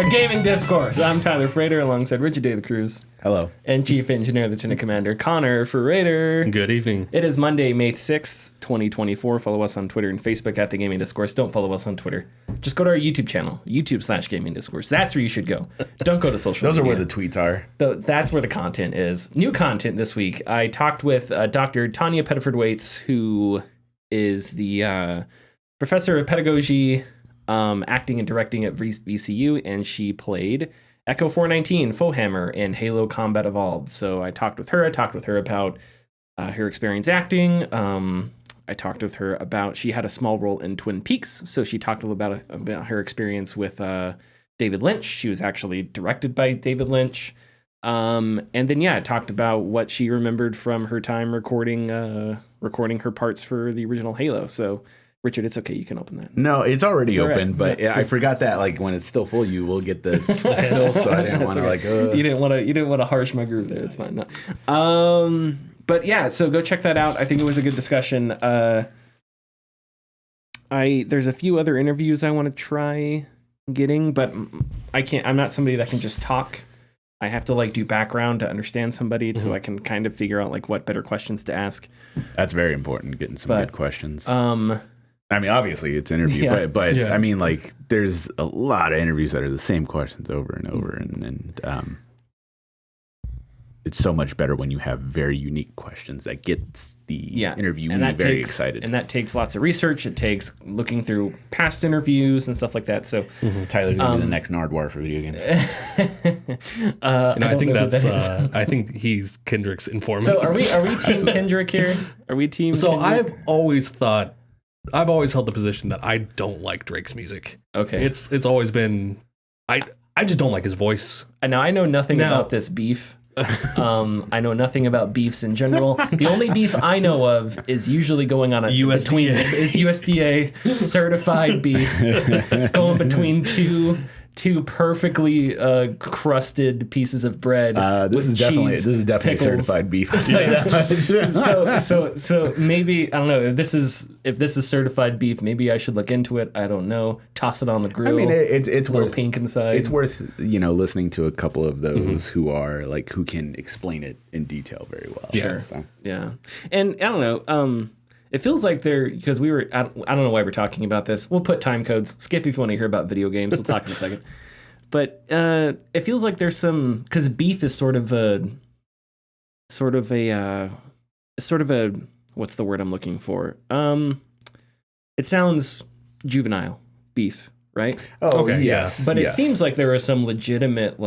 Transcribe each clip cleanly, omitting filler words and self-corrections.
to Gaming Discourse. I'm Tyler Frater alongside Richard De La Cruz. Hello. And Chief Engineer, Lieutenant Commander Connor Frater. Good evening. It is Monday, May 6th, 2024. Follow us on Twitter and Facebook at The Gaming Discourse. Don't follow us on Twitter. Just go to our YouTube channel, YouTube/Gaming Discourse. That's where you should go. Don't go to social Those media. are where the tweets are. That's where the content is. New content this week. I talked with Dr. Tanya Pettiford-Waits, who is the professor of pedagogy, acting and directing at VCU, and she played Echo 419, Foehammer, in Halo Combat Evolved. So I talked with her. I talked with her about her experience acting. I talked with her about, she had a small role in Twin Peaks, so she talked a little about her experience with David Lynch. She was actually directed by David Lynch. And then, I talked about what she remembered from her time recording her parts for the original Halo. So, Richard, it's okay. You can open that. No, it's already all open, right. but I forgot that when it's still full, you will get the still. So I didn't want to You didn't want to harsh my groove there. It's fine. No. But yeah, so go check that out. I think it was a good discussion. There's a few other interviews I want to try getting, but I can't. I'm not somebody that can just talk. I have to do background to understand somebody, so I can kind of figure out what better questions to ask. That's very important, getting some good questions. I mean, obviously it's an interview, but I mean, there's a lot of interviews that are the same questions over and over, and it's so much better when you have very unique questions that gets the interviewee very excited. And that takes lots of research. It takes looking through past interviews and stuff like that. So Tyler's gonna be the next Nardwar for video games. I think he's Kendrick's informant. So are we team Kendrick here? Are we team? So Kendrick? I've always held the position that I don't like Drake's music. Okay, it's always been I just don't like his voice. Now I know nothing about this beef. I know nothing about beefs in general. The only beef I know of is usually going on is USDA certified beef going between two perfectly crusted pieces of bread. This is definitely certified beef. I'll tell you that much. So maybe I don't know if this is certified beef. Maybe I should look into it. I don't know. Toss it on the grill. I mean, it's worth pink inside. It's worth listening to a couple of those who are who can explain it in detail very well. Sure. Yeah, and I don't know. It feels like because we were, I don't know why we're talking about this. We'll put time codes. Skip if you want to hear about video games. We'll talk in a second. But it feels like there's because beef is sort of a, what's the word I'm looking for? It sounds juvenile, beef, right? Oh, okay, yes. But it seems like there are some legitimate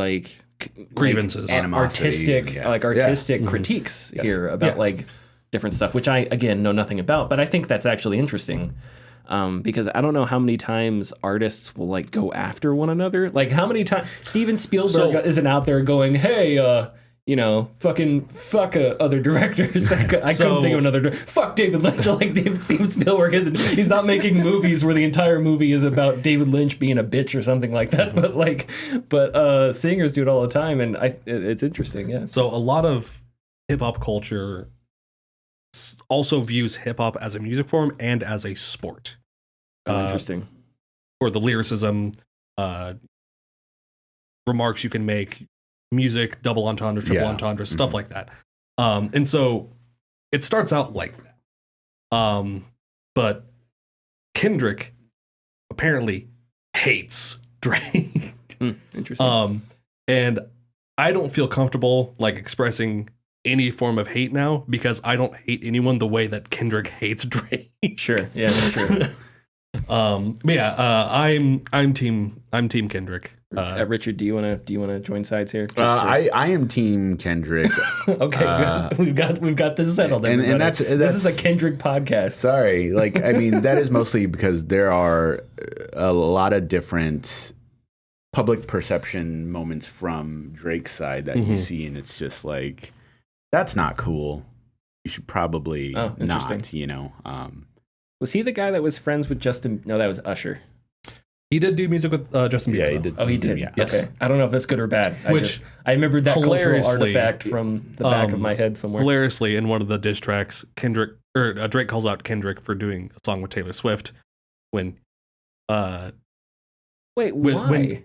grievances, animosity, artistic critiques here about different stuff, which I, again, know nothing about, but I think that's actually interesting because I don't know how many times artists will go after one another. How many times Steven Spielberg isn't out there going, hey, fuck other directors. I couldn't think of another. Fuck David Lynch. Steven Spielberg isn't. He's not making movies where the entire movie is about David Lynch being a bitch or something like that. But singers do it all the time, and it's interesting. Yeah. So a lot of hip hop culture also views hip hop as a music form and as a sport. Interesting. For the lyricism, remarks you can make, music, double entendre, triple entendre, stuff like that. And so it starts out like that. But Kendrick apparently hates Drake. Interesting. And I don't feel comfortable expressing any form of hate now because I don't hate anyone the way that Kendrick hates Drake. Sure. Yeah, sure. I'm team Kendrick. Richard, do you want to join sides here? I am team Kendrick. Okay, good. We've got this settled. And this is a Kendrick podcast. Sorry, I mean that is mostly because there are a lot of different public perception moments from Drake's side that you see, and it's just that's not cool. You should probably not. Was he the guy that was friends with Justin? No, that was Usher. He did do music with Justin Bieber. Yeah, he did. Oh, he did. Yeah. Yes. Okay. I don't know if that's good or bad. I remembered that cultural artifact from the back of my head somewhere. Hilariously, in one of the diss tracks, Drake calls out Kendrick for doing a song with Taylor Swift when Wait, why?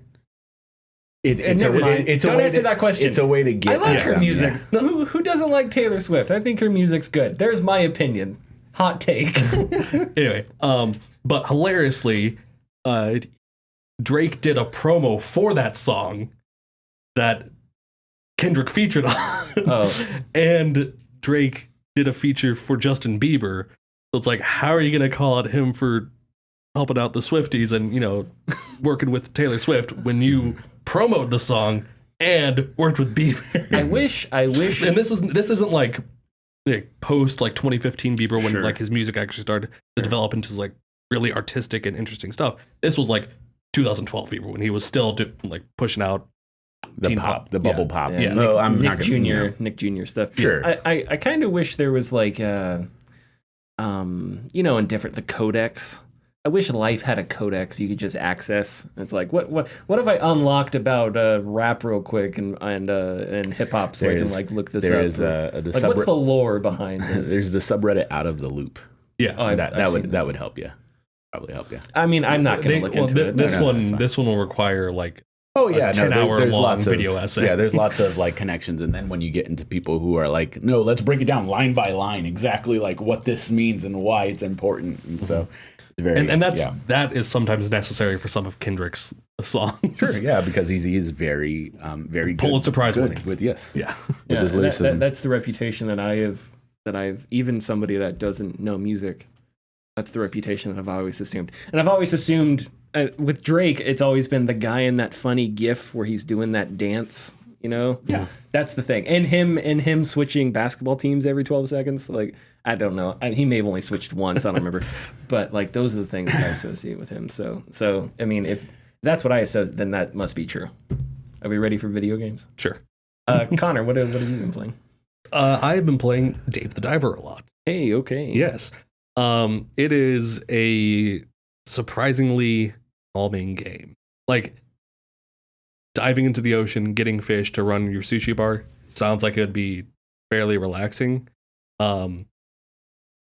Don't answer that question. It's a way to get. I like her them, music. yeah. Who doesn't like Taylor Swift? I think her music's good. There's my opinion. Hot take. Anyway, but hilariously, Drake did a promo for that song that Kendrick featured on. And Drake did a feature for Justin Bieber. So it's like, how are you going to call out him for helping out the Swifties and, working with Taylor Swift when you promoted the song and worked with Bieber? I wish. And this isn't like post 2015 Bieber when like his music actually started to develop into like really artistic and interesting stuff. This was like 2012 Bieber when he was still pushing out the bubble pop. Yeah. No, I'm Nick not gonna, Jr. Nick Jr. stuff. Sure. I kind of wish there was like in different the codex. I wish Life had a codex you could just access. It's like what have I unlocked about rap real quick and hip hop so I can look this up. There is what's the lore behind this? There's the subreddit Out of the Loop. Yeah, that would help you. Probably help you. I mean, I'm not going to look into it. This one will require a 10-hour long video essay. Yeah, there's lots of connections, and then when you get into people who are like, no, let's break it down line by line, exactly what this means and why it's important, and so it's very that is sometimes necessary for some of Kendrick's songs. Sure, yeah, because he's very very Pulitzer Prize winning with his lyricism. That's the reputation that I've even somebody that doesn't know music. That's the reputation that I've always assumed, and I've always assumed. With Drake, it's always been the guy in that funny GIF where he's doing that dance, Yeah, that's the thing. And him switching basketball teams every 12 seconds. I don't know. He may have only switched once. I don't remember. But those are the things that I associate with him. So I mean, if that's what I associate, then that must be true. Are we ready for video games? Sure. Connor, what have you been playing? I've been playing Dave the Diver a lot. Hey, okay. Yes. It is a surprisingly calming game. Diving into the ocean, getting fish to run your sushi bar sounds like it'd be fairly relaxing.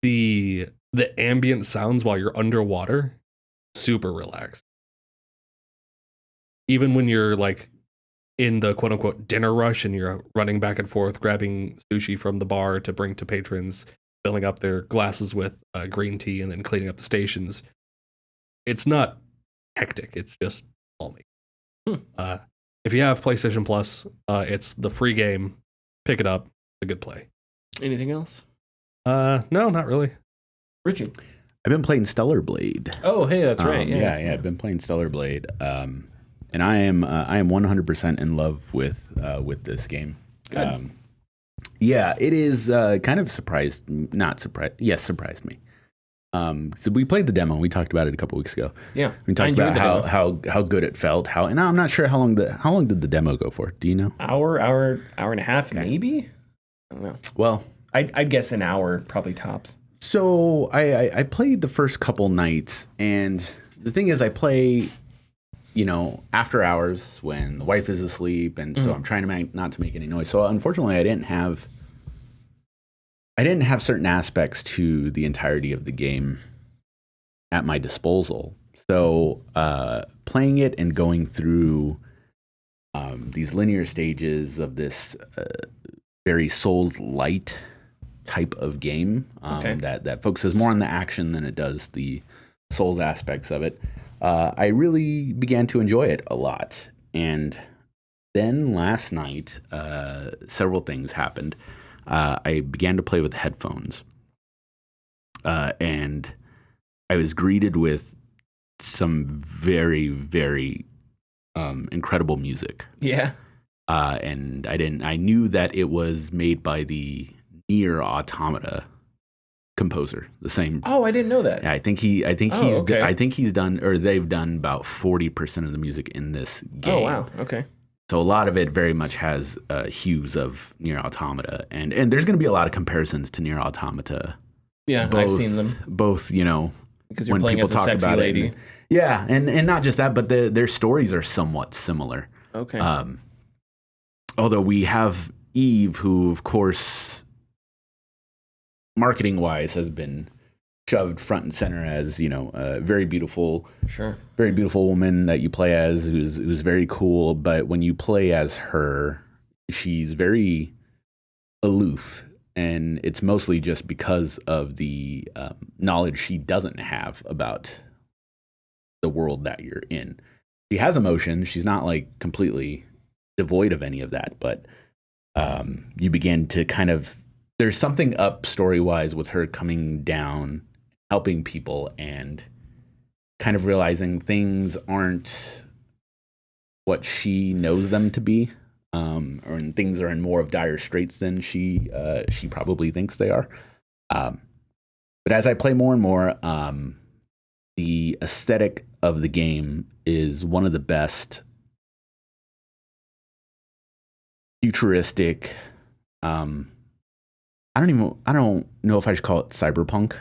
The ambient sounds while you're underwater, super relaxed. Even when you're in the quote unquote dinner rush and you're running back and forth, grabbing sushi from the bar to bring to patrons, filling up their glasses with green tea and then cleaning up the stations. It's not hectic. It's just calming. If you have PlayStation Plus, it's the free game. Pick it up. It's a good play. Anything else? No, not really. Richie. I've been playing Stellar Blade. Oh, hey, that's right. Yeah. I've been playing Stellar Blade, and I am 100% in love with this game. Good. Yeah, it is kind of surprised me. So we played the demo. We talked about it a couple weeks ago. Yeah, we talked about how good it felt. And I'm not sure how long did the demo go for? Do you know? Hour and a half, maybe. I don't know. Well, I'd guess an hour, probably tops. So I played the first couple nights, and the thing is, I play, after hours when the wife is asleep, and so I'm trying to not to make any noise. So unfortunately, I didn't have certain aspects to the entirety of the game at my disposal. So playing it and going through these linear stages of this very Souls-light type of game that focuses more on the action than it does the Souls aspects of it, I really began to enjoy it a lot. And then last night, several things happened. I began to play with headphones, and I was greeted with some very, very incredible music. Yeah. And I knew that it was made by the Nier Automata composer, the same. Oh, I didn't know that. Yeah, I think he's done, or they've done about 40% of the music in this game. Oh, wow. Okay. So a lot of it very much has hues of Nier Automata, and there's going to be a lot of comparisons to Nier Automata. Yeah, I've seen them. Both, because you're playing as a sexy lady. And not just that, but their stories are somewhat similar. Okay. Although we have Eve, who, of course, marketing-wise has been shoved front and center as, you know, a very beautiful woman that you play as, who's very cool. But when you play as her, she's very aloof, and it's mostly just because of the knowledge she doesn't have about the world that you're in. She has emotions. She's not like completely devoid of any of that, but you begin to kind of, there's something up story-wise with her coming down, helping people, and kind of realizing things aren't what she knows them to be, or things are in more of dire straits than she probably thinks they are. But as I play more and more, the aesthetic of the game is one of the best futuristic. I don't know if I should call it cyberpunk.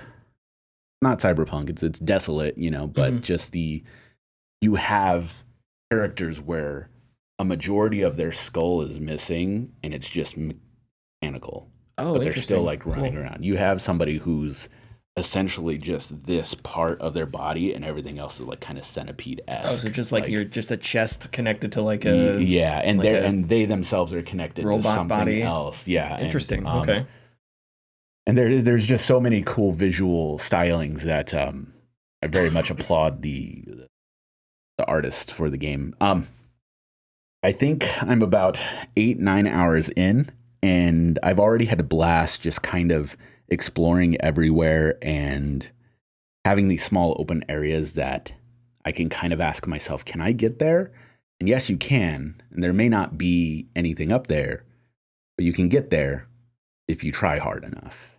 Not cyberpunk. It's desolate, you know, but just you have characters where a majority of their skull is missing and it's just mechanical. Oh, but they're still like running around. You have somebody who's essentially just this part of their body and everything else is like kind of centipede-esque. Oh, so just like you're just a chest connected to like a and like they themselves are connected to something body. else. Yeah, interesting. And, okay. And there's just so many cool visual stylings that I very much applaud the artist for the game. I think I'm about 8-9 hours in, and I've already had a blast just kind of exploring everywhere and having these small open areas that I can kind of ask myself, can I get there? And yes, you can. And there may not be anything up there, but you can get there if you try hard enough.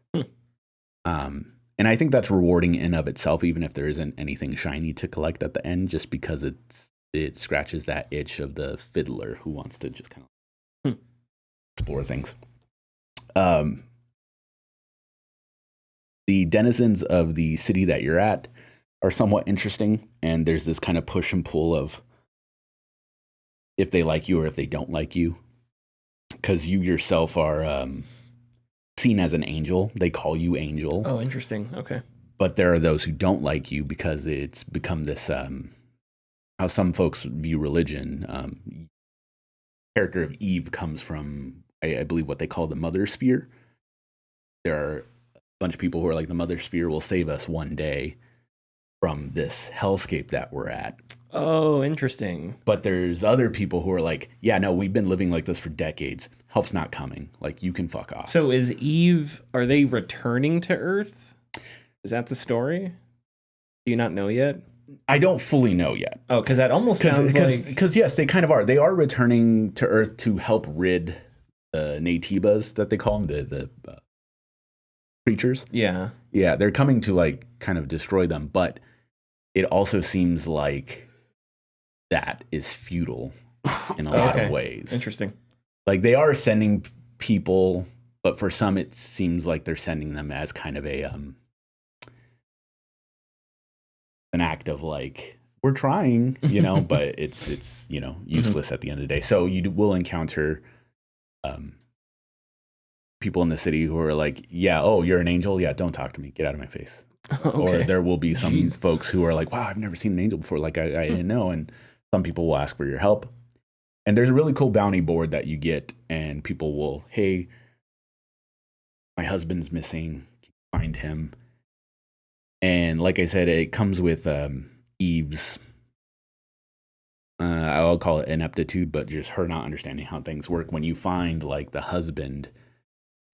And I think that's rewarding in of itself, even if there isn't anything shiny to collect at the end, just because it scratches that itch of the fiddler who wants to just kind of explore things. The denizens of the city that you're at are somewhat interesting, and there's this kind of push and pull of if they like you or if they don't like you, because you yourself are seen as an angel. They call you Angel. Oh, interesting. Okay. But there are those who don't like you because it's become this how some folks view religion. Character of Eve comes from, I believe, what they call the Mother Sphere. There are bunch of people who are like, the Mother Sphere will save us one day from this hellscape that we're at. Oh, interesting. But there's other people who are like, yeah, no, we've been living like this for decades. Help's not coming. Like, you can fuck off. So is Eve, are they returning to Earth? Is that the story? Do you not know yet? I don't fully know yet. Oh, because that almost sounds like... Because yes, they kind of are. They are returning to Earth to help rid the Natibas, that they call them, the creatures. Yeah. Yeah, they're coming to like kind of destroy them, but it also seems like that is futile in a lot of ways. Interesting. Like, they are sending people, but for some it seems like they're sending them as kind of a an act of like, we're trying, you know, but it's you know, useless at the end of the day. So you will encounter people in the city who are like, yeah, oh, you're an angel? Yeah, don't talk to me. Get out of my face. Or there will be some folks who are like, wow, I've never seen an angel before. Like, I didn't know. And some people will ask for your help. And there's a really cool bounty board that you get, and people will, hey, my husband's missing. Can you find him? And like I said, it comes with Eve's, I'll call it ineptitude, but just her not understanding how things work. When you find like the husband,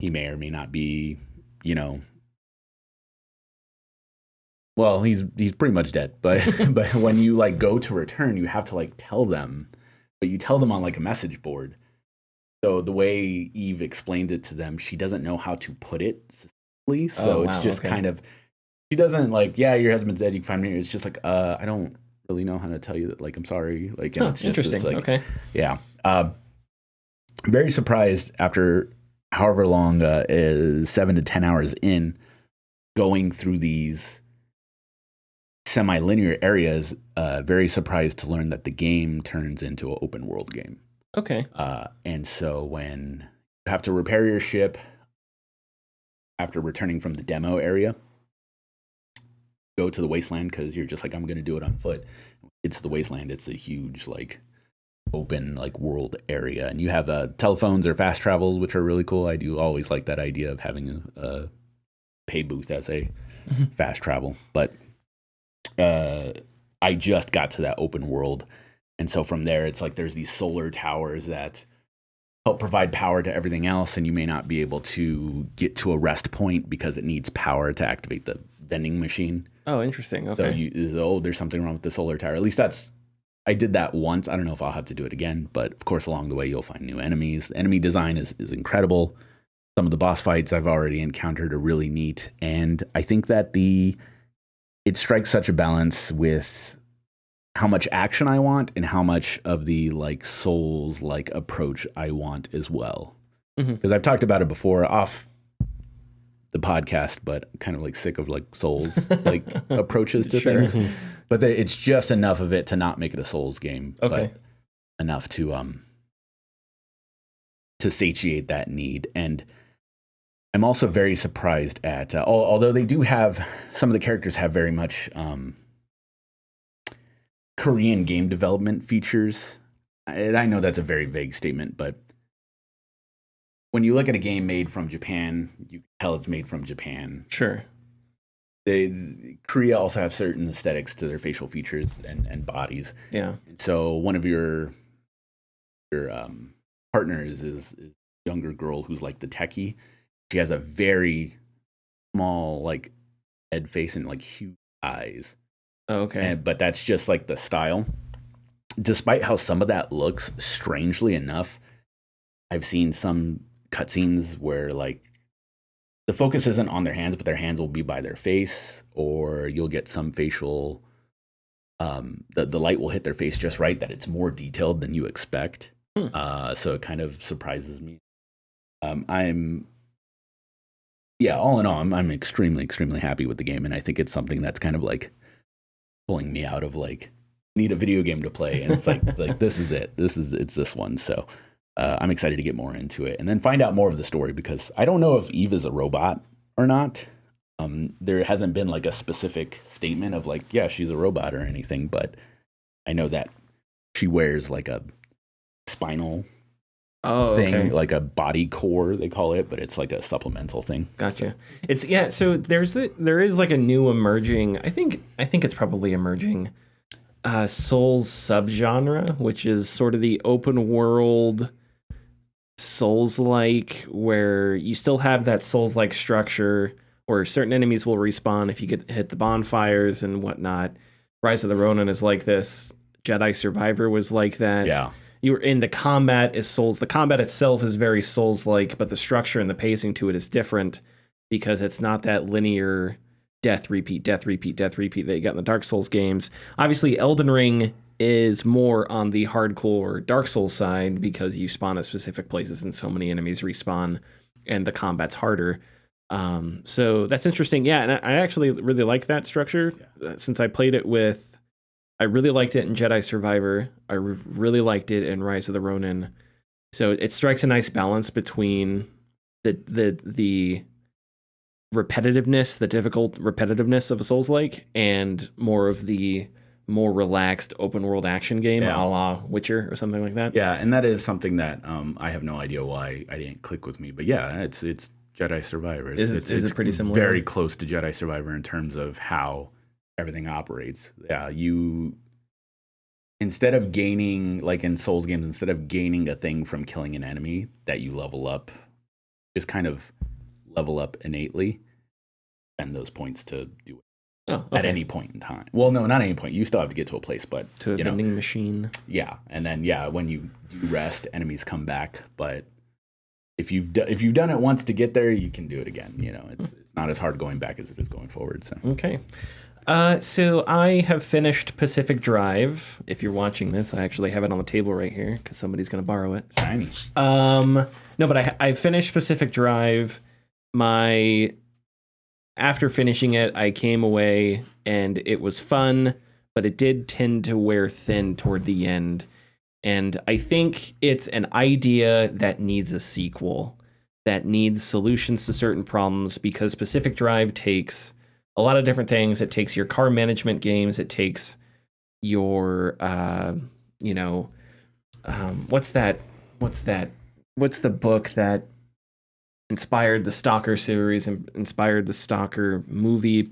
he may or may not be, you know, well, he's pretty much dead. But when you like go to return, you have to like tell them, but you tell them on like a message board. So the way Eve explains it to them, she doesn't know how to put it succinctly. So it's just kind of, she doesn't like, yeah, your husband's dead, you can find me. It's just like, I don't really know how to tell you that, like, I'm sorry. Like, it's just interesting. This, like, okay. Yeah. Very surprised after however long, 7 to 10 hours in, going through these semi-linear areas, very surprised to learn that the game turns into an open world game. Okay. And so when you have to repair your ship after returning from the demo area, go to the wasteland because you're just like, I'm going to do it on foot. It's the wasteland. It's a huge, like, open, like, world area. And you have telephones or fast travels, which are really cool. I do always like that idea of having a pay booth as a fast travel. But I just got to that open world. And so from there, it's like there's these solar towers that help provide power to everything else. And you may not be able to get to a rest point because it needs power to activate the vending machine. Oh, interesting. Okay. So there's something wrong with the solar tower. At least I did that once. I don't know if I'll have to do it again. But of course, along the way, you'll find new enemies. The enemy design is incredible. Some of the boss fights I've already encountered are really neat. And I think that it strikes such a balance with how much action I want and how much of the like Souls like approach I want as well. Because I've talked about it before off the podcast, but kind of like sick of like Souls like approaches to things. But it's just enough of it to not make it a Souls game, but enough to satiate that need. And I'm also very surprised at although they do have some of the characters have very much Korean game development features. And I know that's a very vague statement, but when you look at a game made from Japan, you can tell it's made from Japan. Sure. Korea also have certain aesthetics to their facial features and bodies. Yeah. And so one of your partners is a younger girl who's like the techie. She has a very small like head face and like huge eyes. Oh, okay. But that's just like the style. Despite how some of that looks, strangely enough, I've seen some cutscenes where like the focus isn't on their hands, but their hands will be by their face, or you'll get some facial the light will hit their face just right that it's more detailed than you expect. So it kind of surprises me. All in all, I'm extremely, extremely happy with the game, and I think it's something that's kind of like pulling me out of like need a video game to play, and it's like this is it. It's this one. So I'm excited to get more into it and then find out more of the story, because I don't know if Eve is a robot or not. There hasn't been like a specific statement of like, yeah, she's a robot or anything, but I know that she wears like a spinal thing, like a body core they call it, but it's like a supplemental thing. Gotcha. It's so there is like a new emerging, I think it's probably emerging Souls subgenre, which is sort of the open world Souls-like, where you still have that Souls-like structure where certain enemies will respawn if you get hit the bonfires and whatnot. Rise of the Ronin is like this. Jedi Survivor was like that. Yeah. You're in the combat is Souls. The combat itself is very Souls-like, but the structure and the pacing to it is different because it's not that linear death, repeat, death, repeat, death, repeat that you got in the Dark Souls games. Obviously, Elden Ring is more on the hardcore Dark Souls side because you spawn at specific places and so many enemies respawn and the combat's harder. So that's interesting. Yeah, and I actually really like that structure. Since I played it I really liked it in Jedi Survivor. I really liked it in Rise of the Ronin. So it strikes a nice balance between the repetitiveness, the difficult repetitiveness of a Souls-like, and more of the more relaxed open world action game, a la Witcher or something like that. Yeah, and that is something that I have no idea why I didn't click with me. But yeah, it's Jedi Survivor. Is it pretty similar? Very close to Jedi Survivor in terms of how everything operates. Yeah, you instead of gaining, like in Souls games, instead of gaining a thing from killing an enemy that you level up, just kind of level up innately, spend those points to do it at any point in time. Well, no, not any point. You still have to get to a place, but to a vending machine. Yeah, and then when you do rest, enemies come back. But if you've done it once to get there, you can do it again. It's not as hard going back as it is going forward. So okay. So I have finished Pacific Drive. If you're watching this, I actually have it on the table right here because somebody's going to borrow it. Shiny. No, but I finished Pacific Drive. After finishing it, I came away and it was fun, but it did tend to wear thin toward the end. And I think it's an idea that needs a sequel, that needs solutions to certain problems, because Pacific Drive takes a lot of different things. It takes your car management games. It takes your, what's the book that inspired the Stalker series and inspired the Stalker movie?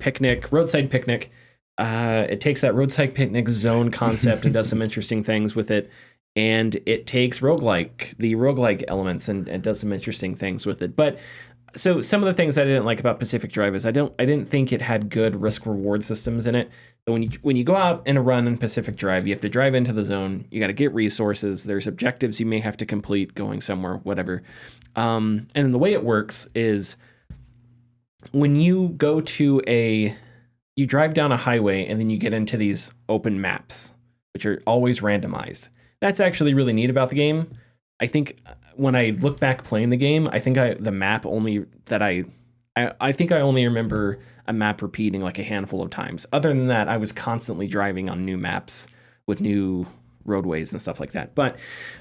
Roadside Picnic. It takes that Roadside Picnic zone concept and does some interesting things with it. And it takes the roguelike elements and does some interesting things with it. But so some of the things I didn't like about Pacific Drive is I didn't think it had good risk reward systems in it. So when you go out in a run in Pacific Drive, you have to drive into the zone. You got to get resources. There's objectives you may have to complete going somewhere, whatever. And the way it works is when you go you drive down a highway and then you get into these open maps, which are always randomized. That's actually really neat about the game. I think when I look back playing the game, I think I only remember a map repeating like a handful of times. Other than that, I was constantly driving on new maps with new roadways and stuff like that. But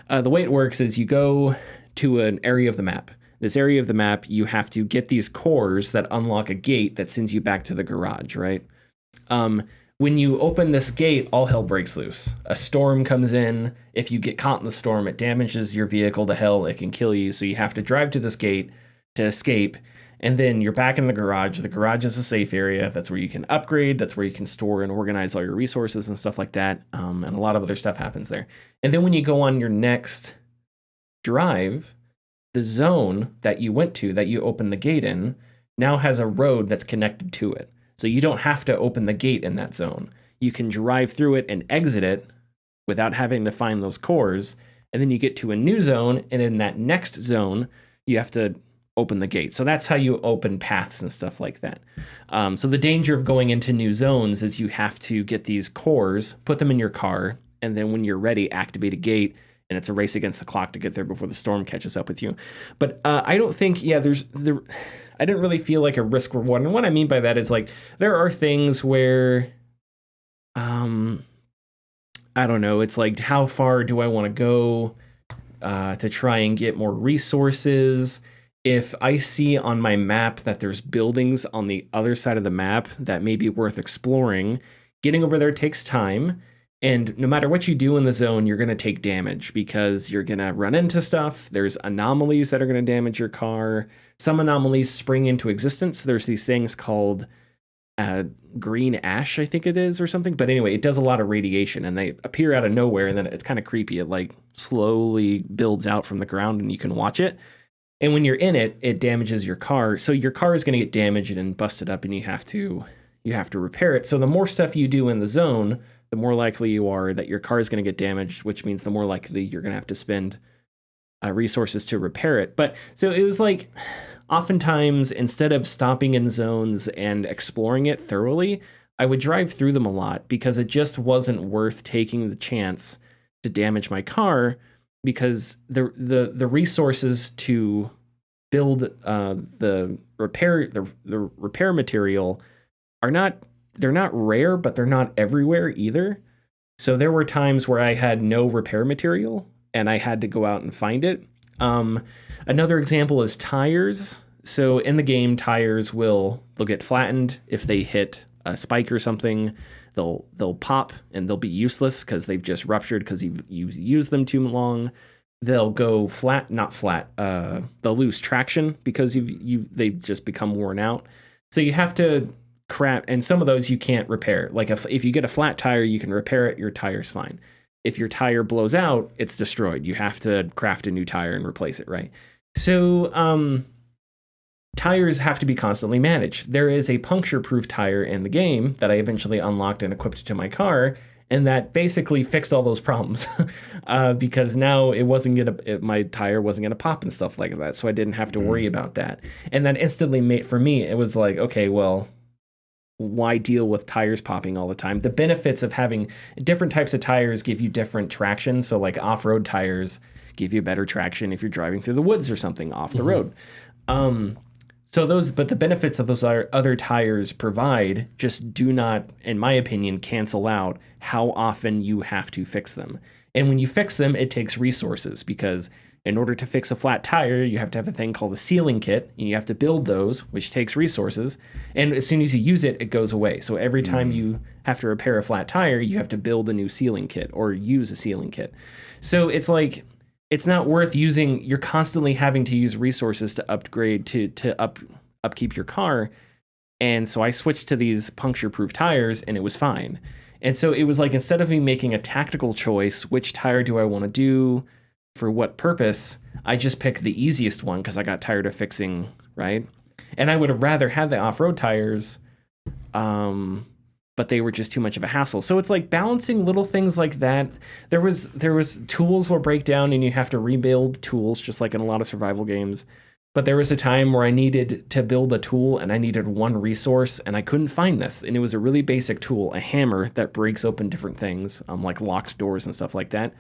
the way it works is you go to an area of the map. This area of the map, you have to get these cores that unlock a gate that sends you back to the garage, right? When you open this gate, all hell breaks loose. A storm comes in. If you get caught in the storm, it damages your vehicle to hell. It can kill you. So you have to drive to this gate to escape. And then you're back in the garage. The garage is a safe area. That's where you can upgrade. That's where you can store and organize all your resources and stuff like that. And a lot of other stuff happens there. And then when you go on your next drive, the zone that you went to, that you opened the gate in, now has a road that's connected to it. So you don't have to open the gate in that zone. You can drive through it and exit it without having to find those cores. And then you get to a new zone. And in that next zone, you have to open the gate. So that's how you open paths and stuff like that. So the danger of going into new zones is you have to get these cores, put them in your car, and then when you're ready, activate a gate. And it's a race against the clock to get there before the storm catches up with you. But I don't think, I didn't really feel like a risk reward. And what I mean by that is like, there are things where, I don't know, it's like, how far do I want to go to try and get more resources? If I see on my map that there's buildings on the other side of the map that may be worth exploring, getting over there takes time. And no matter what you do in the zone, you're going to take damage because you're going to run into stuff. There's anomalies that are going to damage your car. Some anomalies spring into existence. There's these things called green ash, I think it is, or something. But anyway, it does a lot of radiation and they appear out of nowhere. And then it's kind of creepy. It like slowly builds out from the ground and you can watch it. And when you're in it, it damages your car. So your car is going to get damaged and busted up and you have to repair it. So the more stuff you do in the zone, the more likely you are that your car is going to get damaged, which means the more likely you're going to have to spend resources to repair it. But so it was like, oftentimes, instead of stopping in zones and exploring it thoroughly, I would drive through them a lot because it just wasn't worth taking the chance to damage my car because the resources to build the repair material they're not rare, but they're not everywhere either. So there were times where I had no repair material and I had to go out and find it. Another example is tires. So in the game, tires they'll get flattened if they hit a spike or something. They'll pop and they'll be useless because they've just ruptured because you've used them too long. They'll go not flat. They'll lose traction because they've just become worn out. So you have to and some of those you can't repair. Like if you get a flat tire, you can repair it, your tire's fine. If your tire blows out, it's destroyed. You have to craft a new tire and replace it, right? So tires have to be constantly managed. There is a puncture-proof tire in the game that I eventually unlocked and equipped to my car, and that basically fixed all those problems because now my tire wasn't gonna pop and stuff like that, so I didn't have to worry about that. And that instantly made, for me, it was like, okay, well, why deal with tires popping all the time? The benefits of having different types of tires give you different traction. So like off-road tires give you better traction if you're driving through the woods or something off the road. But the benefits of those other tires provide just do not, in my opinion, cancel out how often you have to fix them. And when you fix them, it takes resources because In order to fix a flat tire, you have to have a thing called a sealing kit, and you have to build those, which takes resources. And as soon as you use it, it goes away. So every time you have to repair a flat tire, you have to build a new sealing kit or use a sealing kit. So it's like, it's not worth using. You're constantly having to use resources to upgrade, to upkeep your car. And so I switched to these puncture-proof tires, and it was fine. And so it was like, instead of me making a tactical choice, which tire do I want to do for what purpose, I just picked the easiest one because I got tired of fixing, right? And I would have rather had the off-road tires, but they were just too much of a hassle. So it's like balancing little things like that. There was tools will break down and you have to rebuild tools, just like in a lot of survival games. But there was a time where I needed to build a tool and I needed one resource and I couldn't find this. And it was a really basic tool, a hammer that breaks open different things, like locked doors and stuff like that.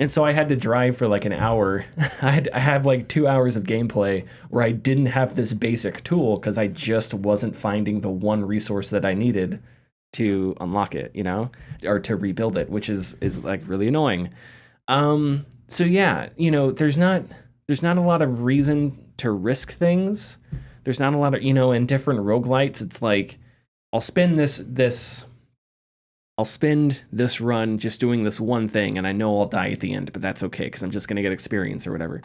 And so I had to drive for like an hour. I had like 2 hours of gameplay where I didn't have this basic tool because I just wasn't finding the one resource that I needed to unlock it, or to rebuild it, which is like really annoying. So yeah, there's not a lot of reason to risk things. There's not a lot of, in different roguelites, it's like I'll spend this run just doing this one thing, and I know I'll die at the end, but that's okay because I'm just going to get experience or whatever.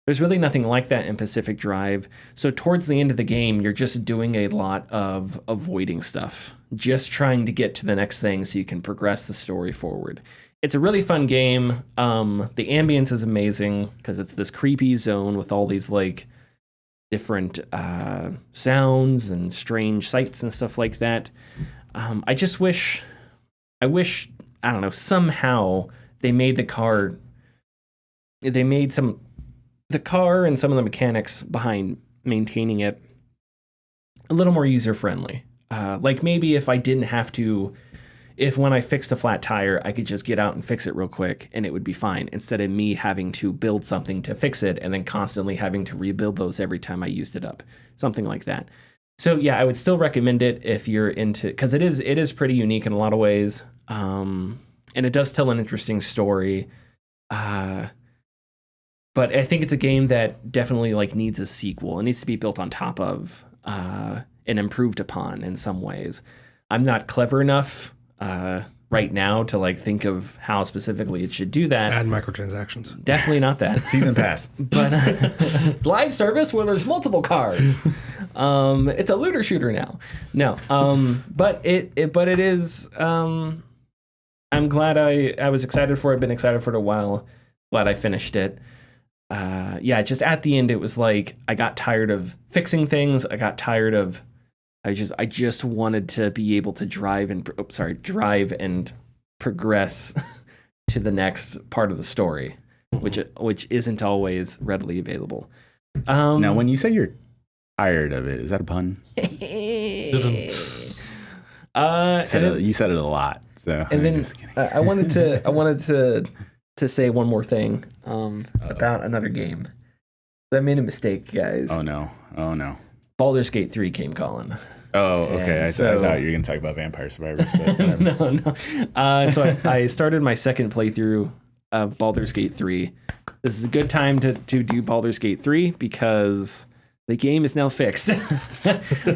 There's really nothing like that in Pacific Drive. So towards the end of the game, you're just doing a lot of avoiding stuff, just trying to get to the next thing so you can progress the story forward. It's a really fun game. The ambience is amazing because it's this creepy zone with all these like different sounds and strange sights and stuff like that. I wish, I don't know, somehow they made the car and some of the mechanics behind maintaining it a little more user-friendly. Like maybe if when I fixed a flat tire, I could just get out and fix it real quick and it would be fine, instead of me having to build something to fix it and then constantly having to rebuild those every time I used it up. Something like that. So yeah, I would still recommend it if you're into, because it is pretty unique in a lot of ways, and it does tell an interesting story. But I think it's a game that definitely like needs a sequel. It needs to be built on top of and improved upon in some ways. I'm not clever enough right now to like think of how specifically it should do that. Add microtransactions. Definitely not that. Season pass. But live service where there's multiple cars. It's a looter shooter now. No. But it is. I'm glad I was excited for it. Been excited for it a while. Glad I finished it. Yeah, just at the end, it was like I got tired of fixing things. I got tired of. I just wanted to be able to drive and progress to the next part of the story, which isn't always readily available. Now, when you say you're tired of it, is that a pun? You said it a lot. So and then I wanted to say one more thing about another game. I made a mistake, guys. Oh no! Baldur's Gate 3 came calling. Oh, okay. I thought you were going to talk about Vampire Survivors. But no. So I started my second playthrough of Baldur's Gate 3. This is a good time to do Baldur's Gate 3 because the game is now fixed.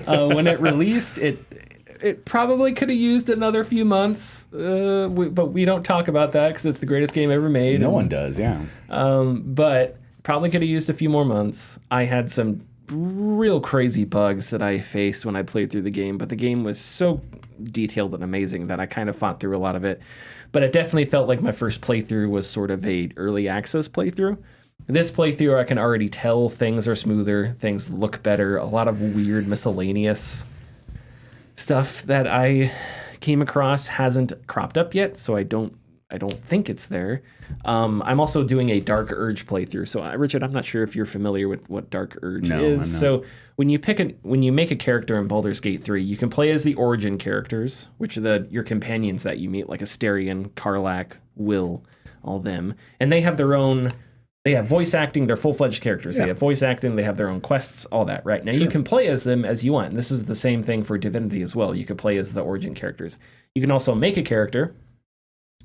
When it released, it probably could have used another few months, but we don't talk about that because it's the greatest game ever made. No one does, yeah. But probably could have used a few more months. I had some real crazy bugs that I faced when I played through the game, but the game was so detailed and amazing that I kind of fought through a lot of it. But it definitely felt like my first playthrough was sort of a early access playthrough. This playthrough, I can already tell things are smoother, things look better, a lot of weird miscellaneous stuff that I came across hasn't cropped up yet, so I don't think it's there. I'm also doing a Dark Urge playthrough. So Richard, I'm not sure if you're familiar with what Dark Urge is. So when you make a character in Baldur's Gate 3, you can play as the origin characters, which are your companions that you meet, like Asterion, Karlach, Will, all them. And they have voice acting, they're full-fledged characters. Yeah. They have voice acting, they have their own quests, all that, right? Now, You can play as them as you want. And this is the same thing for Divinity as well. You can play as the origin characters. You can also make a character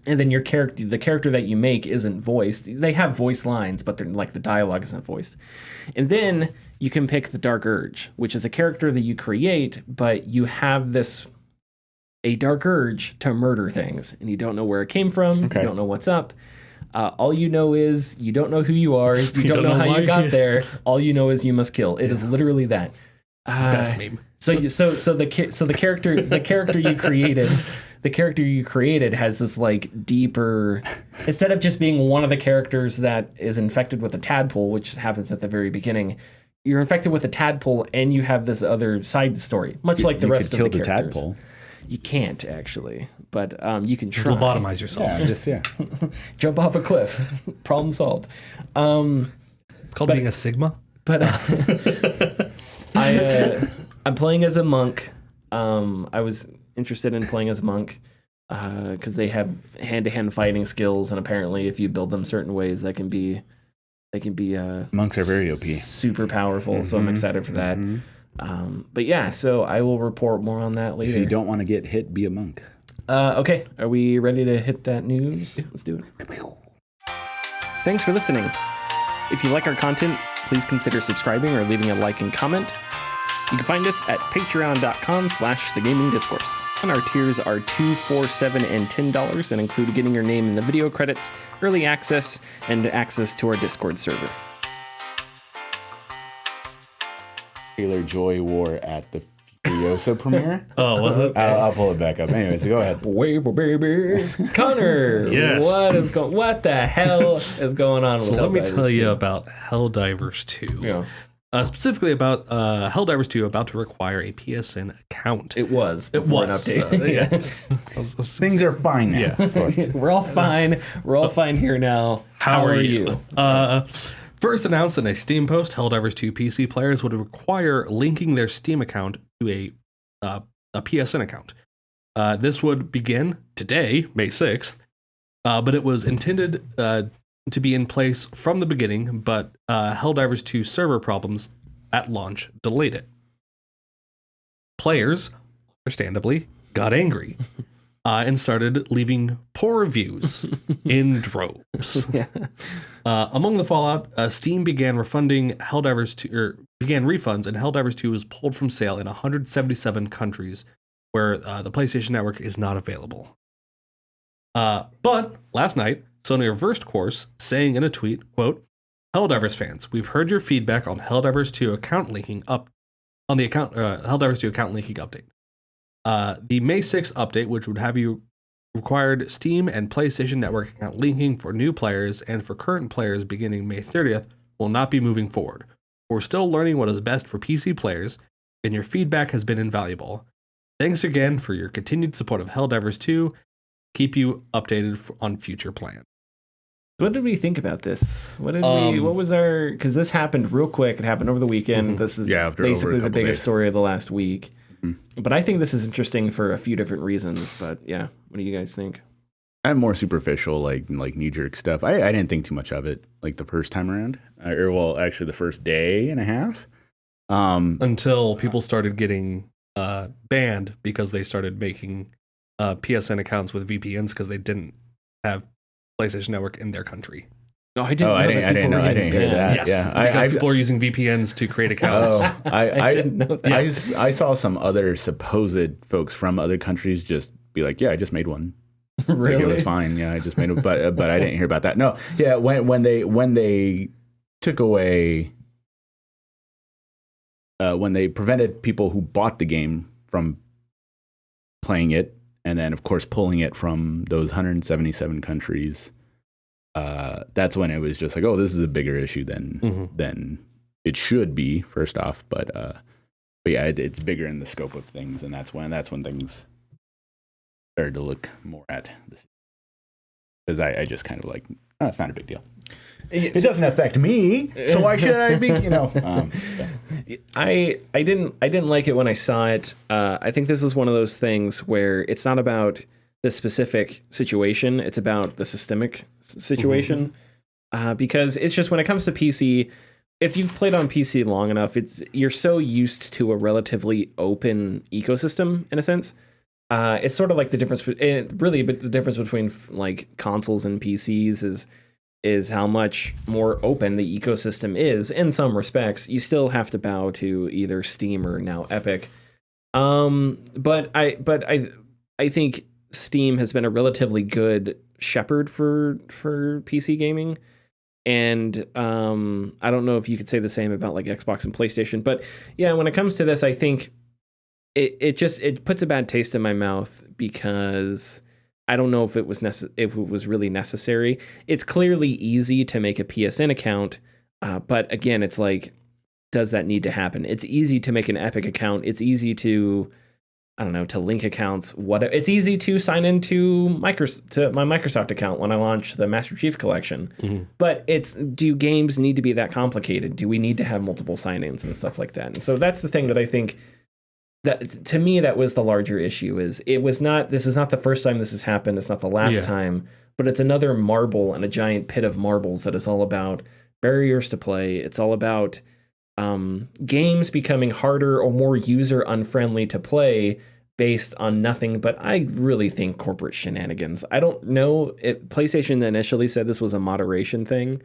And then the character that you make isn't voiced. They have voice lines, but they're like the dialogue isn't voiced. And then you can pick the Dark Urge, which is a character that you create, but you have a dark urge to murder things, and you don't know where it came from. Okay. You don't know what's up. All you know is you don't know who you are. You don't know how you got there. All you know is you must kill. It is literally that. Best meme. So the character you created has this like deeper, instead of just being one of the characters that is infected with a tadpole, which happens at the very beginning, you're infected with a tadpole and you have this other side story, much like the rest of the characters. You could kill the tadpole. You can't actually, but you can try. Lobotomize yourself. Yeah, jump off a cliff. Problem solved. It's called being a Sigma. But I'm playing as a monk. I was interested in playing as a monk because they have hand-to-hand fighting skills, and apparently, if you build them certain ways, they can be monks are very OP, super powerful. So I'm excited for that. But yeah, so I will report more on that later. If you don't want to get hit, be a monk. Okay, are we ready to hit that news? Let's do it. Thanks for listening. If you like our content, please consider subscribing or leaving a like and comment. You can find us at patreon.com/thegamingdiscourse. And our tiers are $2, $4, $7, and $10 and include getting your name in the video credits, early access, and access to our Discord server. Taylor Joy wore at the Furiosa premiere. Oh, was it? I'll pull it back up. Anyways, go ahead. Wave for babies. Connor, yes. What the hell is going on with Helldivers? Let me tell 2? you about Helldivers 2. Yeah. Specifically about Helldivers 2 about to require a PSN account. It was an update. Things are fine now. Yeah. We're all fine. We're all fine here now. How are you? First announced in a Steam post, Helldivers 2 PC players would require linking their Steam account to a PSN account. This would begin today, May 6th, but it was intended to be in place from the beginning, but Helldivers 2 server problems at launch delayed it. Players, understandably, got angry and started leaving poor reviews in droves. Yeah. Among the fallout, Steam began refunding Helldivers 2, began refunds, and Helldivers 2 was pulled from sale in 177 countries where the PlayStation Network is not available. But last night, Sony reversed course, saying in a tweet, quote, "Helldivers fans, we've heard your feedback on Helldivers 2 account linking Helldivers 2 account linking update. The May 6th update, which would have you required Steam and PlayStation Network account linking for new players and for current players beginning May 30th, will not be moving forward. We're still learning what is best for PC players, and your feedback has been invaluable. Thanks again for your continued support of Helldivers 2. Keep you updated on future plans." What did we think about this? What was our, because this happened real quick. It happened over the weekend. This is basically the biggest story of the last week. But I think this is interesting for a few different reasons. But yeah, what do you guys think? I'm more superficial, like knee-jerk stuff. I didn't think too much of it, like the first time around. Actually the first day and a half. Until people started getting banned because they started making PSN accounts with VPNs because they didn't have PlayStation Network in their country. No, I didn't hear that. Yes, yeah, because people are using VPNs to create accounts. I didn't know that. I saw some other supposed folks from other countries just be like, "Yeah, I just made one. Really? Like, it was fine. Yeah, I just made it." But I didn't hear about that. No, yeah, when they took away, when they prevented people who bought the game from playing it, and then of course pulling it from those 177 countries. That's when it was just like, oh, this is a bigger issue than it should be. First off, but yeah, it's bigger in the scope of things, and that's when things started to look more at this. Because I just kind of like, oh, it's not a big deal. It doesn't affect me, so why should I be? I didn't like it when I saw it. I think this is one of those things where it's not about the specific situation, it's about the systemic situation. Because it's just when it comes to PC, if you've played on PC long enough, you're so used to a relatively open ecosystem in a sense it's sort of like the difference, but the difference between like consoles and PCs is how much more open the ecosystem is. In some respects, you still have to bow to either Steam or now Epic. But I think Steam has been a relatively good shepherd for PC gaming. And I don't know if you could say the same about like Xbox and PlayStation, but yeah, when it comes to this, I think it puts a bad taste in my mouth because I don't know if it was really necessary. It's clearly easy to make a PSN account, but again, it's like, does that need to happen? It's easy to make an Epic account. It's easy to, I don't know, to link accounts. It's easy to sign into my Microsoft account when I launch the Master Chief Collection. Mm-hmm. But do games need to be that complicated? Do we need to have multiple sign-ins and stuff like that? And so that's the thing that I think that to me that was the larger issue. This is not the first time this has happened. It's not the last time, but it's another marble in a giant pit of marbles that is all about barriers to play. It's all about games becoming harder or more user unfriendly to play based on nothing but I really think corporate shenanigans. I don't know if PlayStation initially said this was a moderation thing,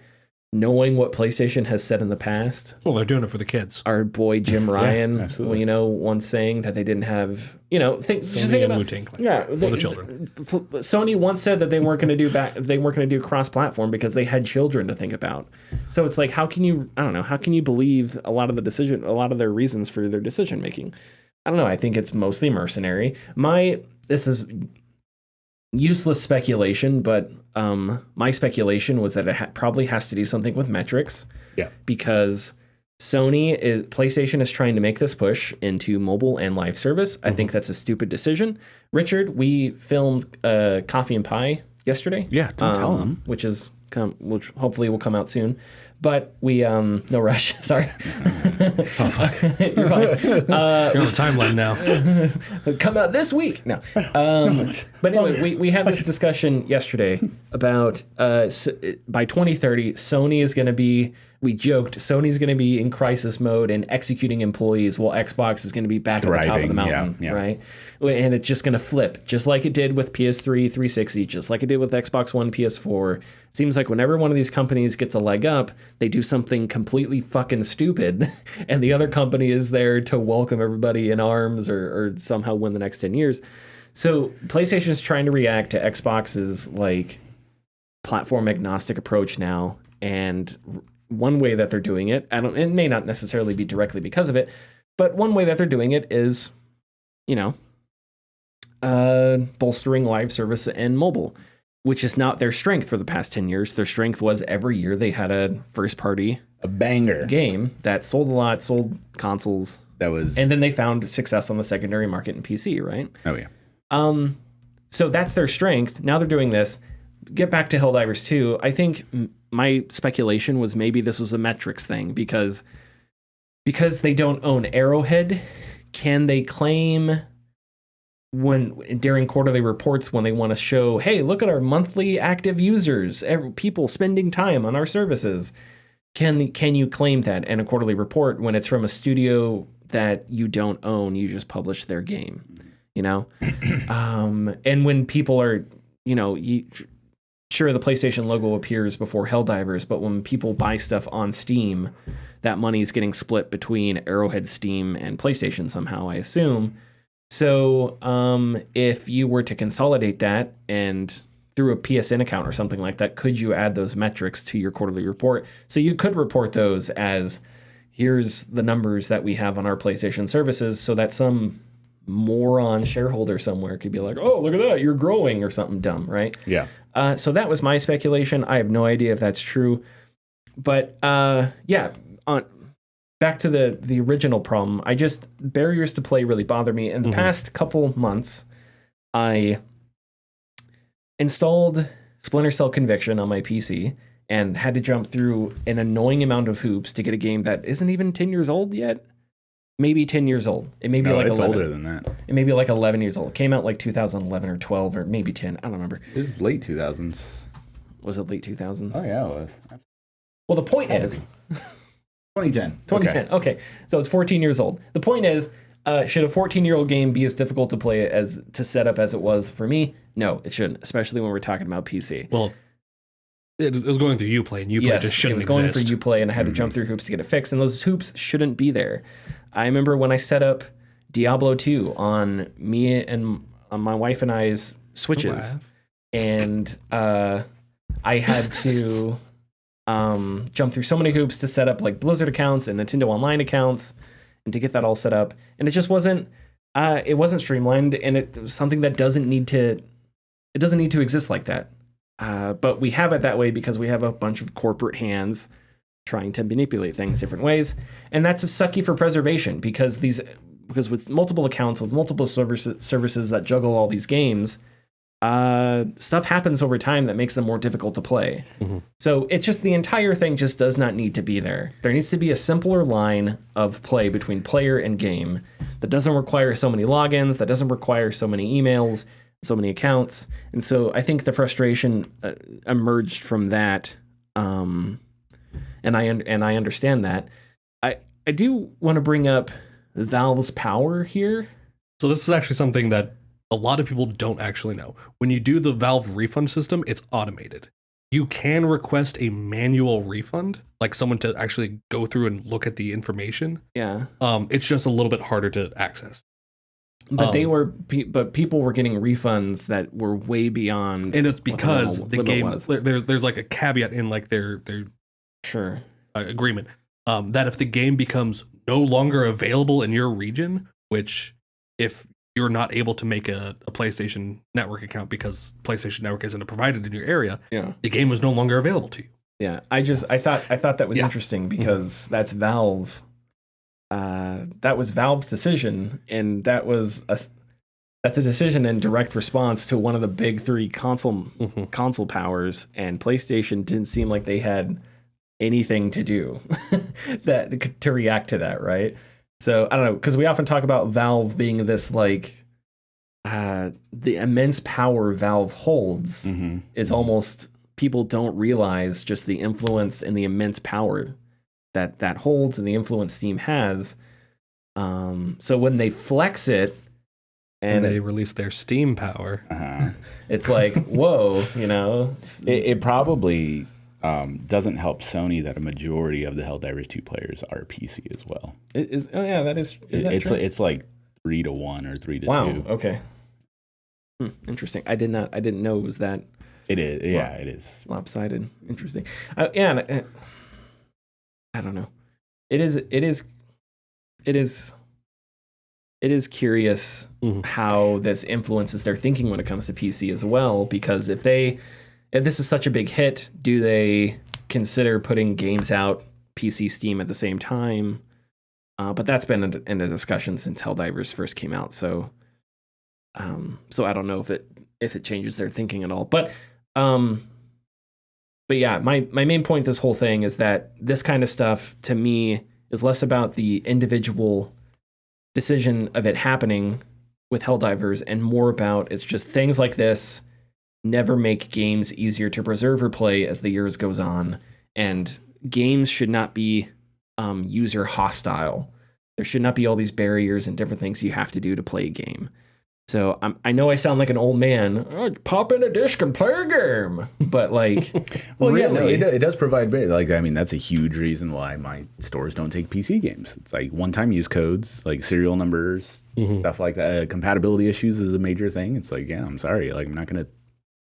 knowing what PlayStation has said in the past. Well, they're doing it for the kids. Our boy Jim Ryan, once saying that they didn't have, Sony and Wu-Tang Clan for the children. Sony once said that they weren't going to do cross-platform because they had children to think about. So it's like, how can you believe a lot of their reasons for their decision making? I don't know. I think it's mostly mercenary. This is useless speculation, but my speculation was that it probably has to do something with metrics. Yeah. Because PlayStation is trying to make this push into mobile and live service. I think that's a stupid decision. Richard, we filmed Coffee and Pie yesterday. Yeah, don't tell them. Which hopefully will come out soon. But we, no rush, sorry. Oh, fuck. You're fine. You're on the timeline now. Come out this week. No. But anyway, we had this discussion yesterday about by 2030, Sony is going to be, we joked, Sony's going to be in crisis mode and executing employees while Xbox is going to to be back at the top of the mountain, right? And it's just going to flip, just like it did with PS3, 360, just like it did with Xbox One, PS4. It seems like whenever one of these companies gets a leg up, they do something completely fucking stupid, and the other company is there to welcome everybody in arms or somehow win the next 10 years. So PlayStation is trying to react to Xbox's like platform agnostic approach now, and one way that they're doing it, it may not necessarily be directly because of it, but one way that they're doing it is, bolstering live service and mobile, which is not their strength for the past 10 years. Their strength was every year they had a first-party banger game that sold a lot, sold consoles. And then they found success on the secondary market in PC, right? Oh, yeah. So that's their strength. Now they're doing this. Get back to Helldivers 2. I think my speculation was maybe this was a metrics thing because they don't own Arrowhead. Can they claim during quarterly reports when they want to show, hey, look at our monthly active users, people spending time on our services? Can you claim that in a quarterly report when it's from a studio that you don't own? You just publish their game, and when people are, sure, the PlayStation logo appears before Helldivers, but when people buy stuff on Steam, that money is getting split between Arrowhead, Steam, and PlayStation somehow, I assume. So if you were to consolidate that and through a PSN account or something like that, could you add those metrics to your quarterly report? So you could report those as, here's the numbers that we have on our PlayStation services, so that some moron shareholder somewhere could be like, oh, look at that, you're growing or something dumb, right? Yeah. So that was my speculation. I have no idea if that's true. But back to the original problem. Barriers to play really bother me. In the past couple months, I installed Splinter Cell Conviction on my PC and had to jump through an annoying amount of hoops to get a game that isn't even 10 years old yet. Maybe 10 years old. It may be it's 11. Older than that. It may be like 11 years old. It came out like 2011 or 12 or maybe 10. I don't remember. It was late 2000s. Was it late 2000s? Oh, yeah, it was. Well, the point is... 2010. 2010. Okay. So it's 14 years old. The point is, Should a 14-year-old game be as difficult to play as to set up as it was for me? No, it shouldn't, especially when we're talking about PC. Well, it was going through Uplay, and Uplay just shouldn't exist. It was going for Uplay, and I had to jump through hoops to get it fixed, and those hoops shouldn't be there. I remember when I set up Diablo 2 on me and on my wife and I's Switches, and I had to jump through so many hoops to set up like Blizzard accounts and Nintendo Online accounts, and to get that all set up, and it just wasn't streamlined, and it was something that doesn't need to exist like that. But we have it that way because we have a bunch of corporate hands trying to manipulate things different ways, and that's a sucky for preservation because with multiple accounts, with multiple services that juggle all these games, stuff happens over time that makes them more difficult to play. Mm-hmm. So it's just the entire thing just does not need to be there. There needs to be a simpler line of play between player and game that doesn't require so many logins, that doesn't require so many emails, so many accounts. And so I think the frustration emerged from that, and I understand that. I do want to bring up Valve's power here. So this is actually something that a lot of people don't actually know. When you do the Valve refund system, it's automated. You can request a manual refund, like someone to actually go through and look at the information. Yeah. It's just a little bit harder to access. But people were getting refunds that were way beyond. And it's because the game there's like a caveat in like their sure agreement that if the game becomes no longer available in your region, which if you're not able to make a PlayStation Network account because PlayStation Network isn't provided in your area, the game was no longer available to you. Yeah, I thought that was interesting because that's Valve. That was Valve's decision, and that's a decision in direct response to one of the big three console powers, and PlayStation didn't seem like they had anything to do to react to that, right? So I don't know, because we often talk about Valve being this like the immense power Valve holds is almost, people don't realize just the influence and the immense power that holds and the influence Steam has. So when they flex it and they release their Steam power, it's like, whoa, it probably doesn't help Sony that a majority of the Helldivers 2 players are PC as well. Is that true? It's like 3-1 or 3-2. Wow. Okay. Interesting. I didn't know it was that. It is. Yeah, it is lopsided. Interesting. I don't know. It is curious how this influences their thinking when it comes to PC as well, because if this is such a big hit, do they consider putting games out PC, Steam at the same time? But that's been in a discussion since Helldivers first came out, so I don't know if it changes their thinking at all. But yeah, my main point this whole thing is that this kind of stuff to me is less about the individual decision of it happening with Helldivers and more about it's just things like this never make games easier to preserve or play as the years goes on, and games should not be user hostile. There should not be all these barriers and different things you have to do to play a game. So I know I sound like an old man. Oh, pop in a disc and play a game, but like, well, really? Yeah, no, it does provide. Like, I mean, that's a huge reason why my stores don't take PC games. It's like one-time use codes, like serial numbers, stuff like that. Compatibility issues is a major thing. It's like, yeah, I'm sorry, like I'm not gonna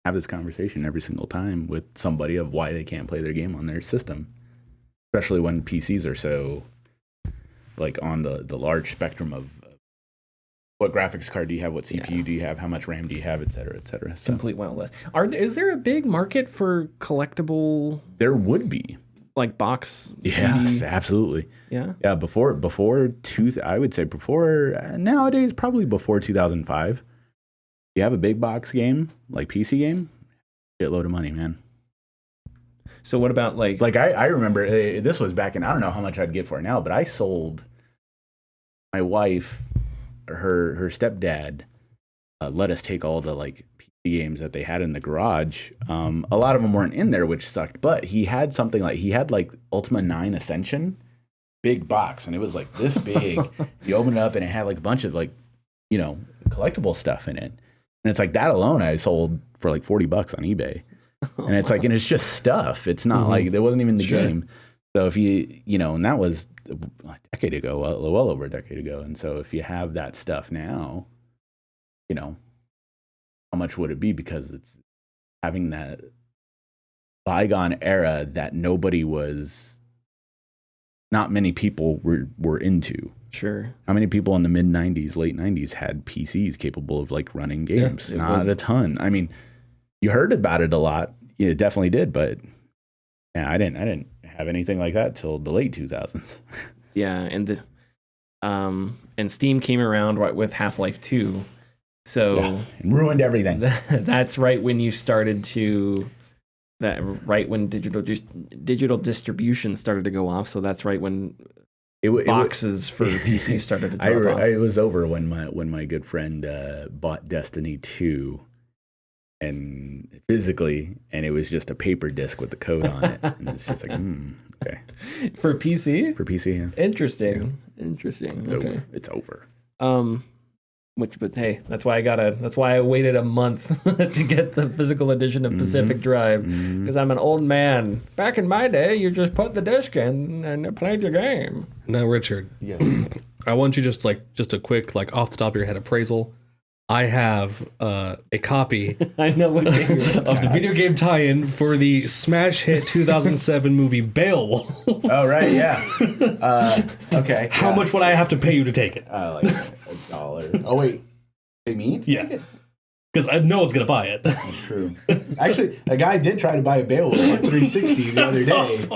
have this conversation every single time with somebody of why they can't play their game on their system, especially when PCs are so like on the large spectrum of what graphics card do you have, what CPU do you have, how much RAM do you have, et cetera, et cetera. So. Complete wild west. Is there a big market for collectible? There would be. Like box? Yes, CD? Absolutely. Yeah. Yeah, I would say nowadays, probably before 2005. You have a big box game, like PC game, shitload of money, man. So what about like I remember this was back in, I don't know how much I'd get for it now, but I sold my wife, her stepdad let us take all the like PC games that they had in the garage. A lot of them weren't in there, which sucked, but he had something like Ultima 9 Ascension big box, and it was like this big. You open it up, and it had like a bunch of like, you know, collectible stuff in it. And it's like that alone I sold for like $40 on eBay. And it's like, and it's just stuff. It's not like, there wasn't even the game. So if you know, and that was a decade ago, well over a decade ago. And so if you have that stuff now, you know, how much would it be? Because it's having that bygone era that not many people were into. Sure. How many people in the mid 90s, late 90s had PCs capable of like running games? Yeah, Not a ton. I mean, you heard about it a lot. You definitely did, but yeah, I didn't have anything like that till the late 2000s. Yeah, and Steam came around with Half-Life 2. So and ruined everything. That's right when you started to right when digital distribution started to go off. So that's right when boxes for PC started to drop off. It was over when my good friend bought Destiny 2 and physically, and it was just a paper disc with the code on it. And it's just like, okay. For PC? For PC, yeah. Interesting. It's over. But hey, that's why I waited a month to get the physical edition of Pacific Drive, because I'm an old man. Back in my day, you just put the disc in and it played your game. Now, Richard, I want you just a quick, like off the top of your head appraisal. I have a copy I know what of the video game tie-in for the smash hit 2007 movie Beowulf. Oh, right, yeah. Okay. How much would I have to pay you to take it? Like $1. Oh, wait. Pay me to take it? Because I know it's going to buy it. That's true. Actually, a guy did try to buy a Beowulf on 360 the other day.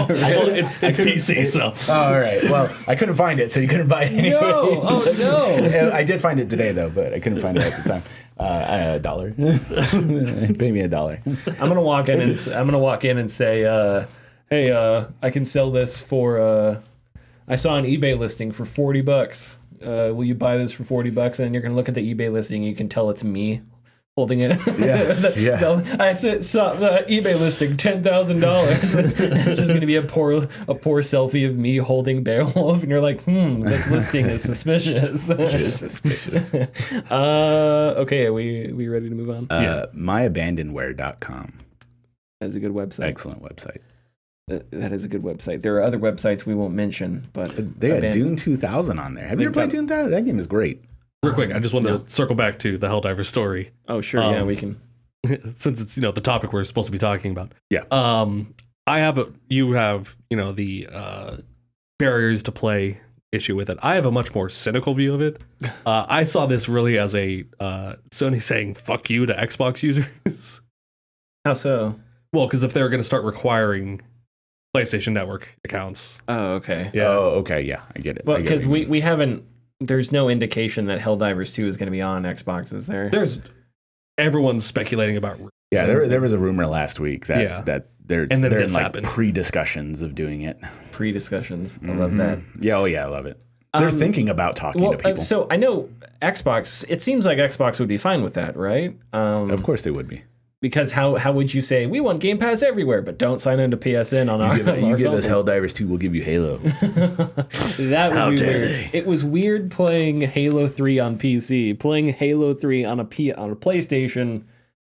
It's PC, so. Oh, all right. Well, I couldn't find it, so you couldn't buy it anyway. No. Oh, no. I did find it today, though, but I couldn't find it at the time. $1. Pay me $1. I'm gonna walk in and say, hey, I can sell this for. I saw an eBay listing for $40. Will you buy this for $40? And you're gonna look at the eBay listing. You can tell it's me holding it. Yeah. So I said, eBay listing $10,000. It's just gonna be a poor selfie of me holding Beowulf, and you're like, this listing is suspicious. It is suspicious. Okay, are we ready to move on? Myabandonware.com. That's a good website. Excellent website. That is a good website. There are other websites we won't mention, but they got Dune 2000 on there. Have you ever played Dune 2000? That game is great. Real quick, I just want to circle back to the Helldivers story. Oh, sure. Yeah, we can. Since it's the topic we're supposed to be talking about. Yeah. You have the barriers to play issue with it. I have a much more cynical view of it. I saw this really as a Sony saying "fuck you" to Xbox users. How so? Well, because if they're going to start requiring PlayStation Network accounts. Oh, okay. Yeah. Oh, okay. Yeah, I get it. Well, because we haven't. There's no indication that Helldivers 2 is going to be on Xbox, is there? Everyone's speculating about. Yeah, there was a rumor last week that they're in like pre-discussions of doing it. Pre-discussions. I love that. Yeah, I love it. They're thinking about talking to people. So I know Xbox. It seems like Xbox would be fine with that, right? Of course they would be. Because how would you say, we want Game Pass everywhere, but don't sign into PSN on our You give us Helldivers 2, we'll give you Halo. That would be weird. It was weird playing Halo 3 on PC. Playing Halo 3 on a PlayStation,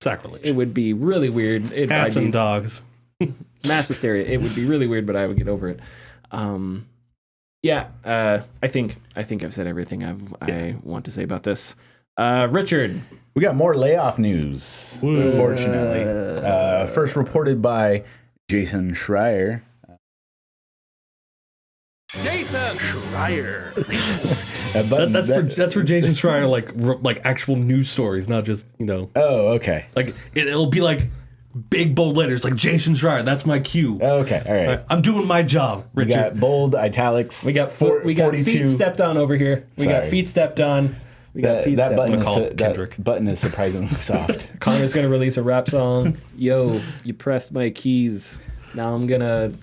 sacrilege. It would be really weird. Cats and dogs. Mass hysteria. It would be really weird, but I would get over it. I think I've said everything I want to say about this. Richard. We got more layoff news, unfortunately. First reported by Jason Schreier. Jason Schreier. That's for Jason Schreier, like actual news stories, not just Oh, okay. Like it'll be like big bold letters, like Jason Schreier. That's my cue. Okay, all right. I'm doing my job. Richard. We got bold italics. We got 42. feet stepped on over here. We got feet stepped on. That button is surprisingly soft. Connor's gonna release a rap song. Yo, you pressed my keys. Now I'm gonna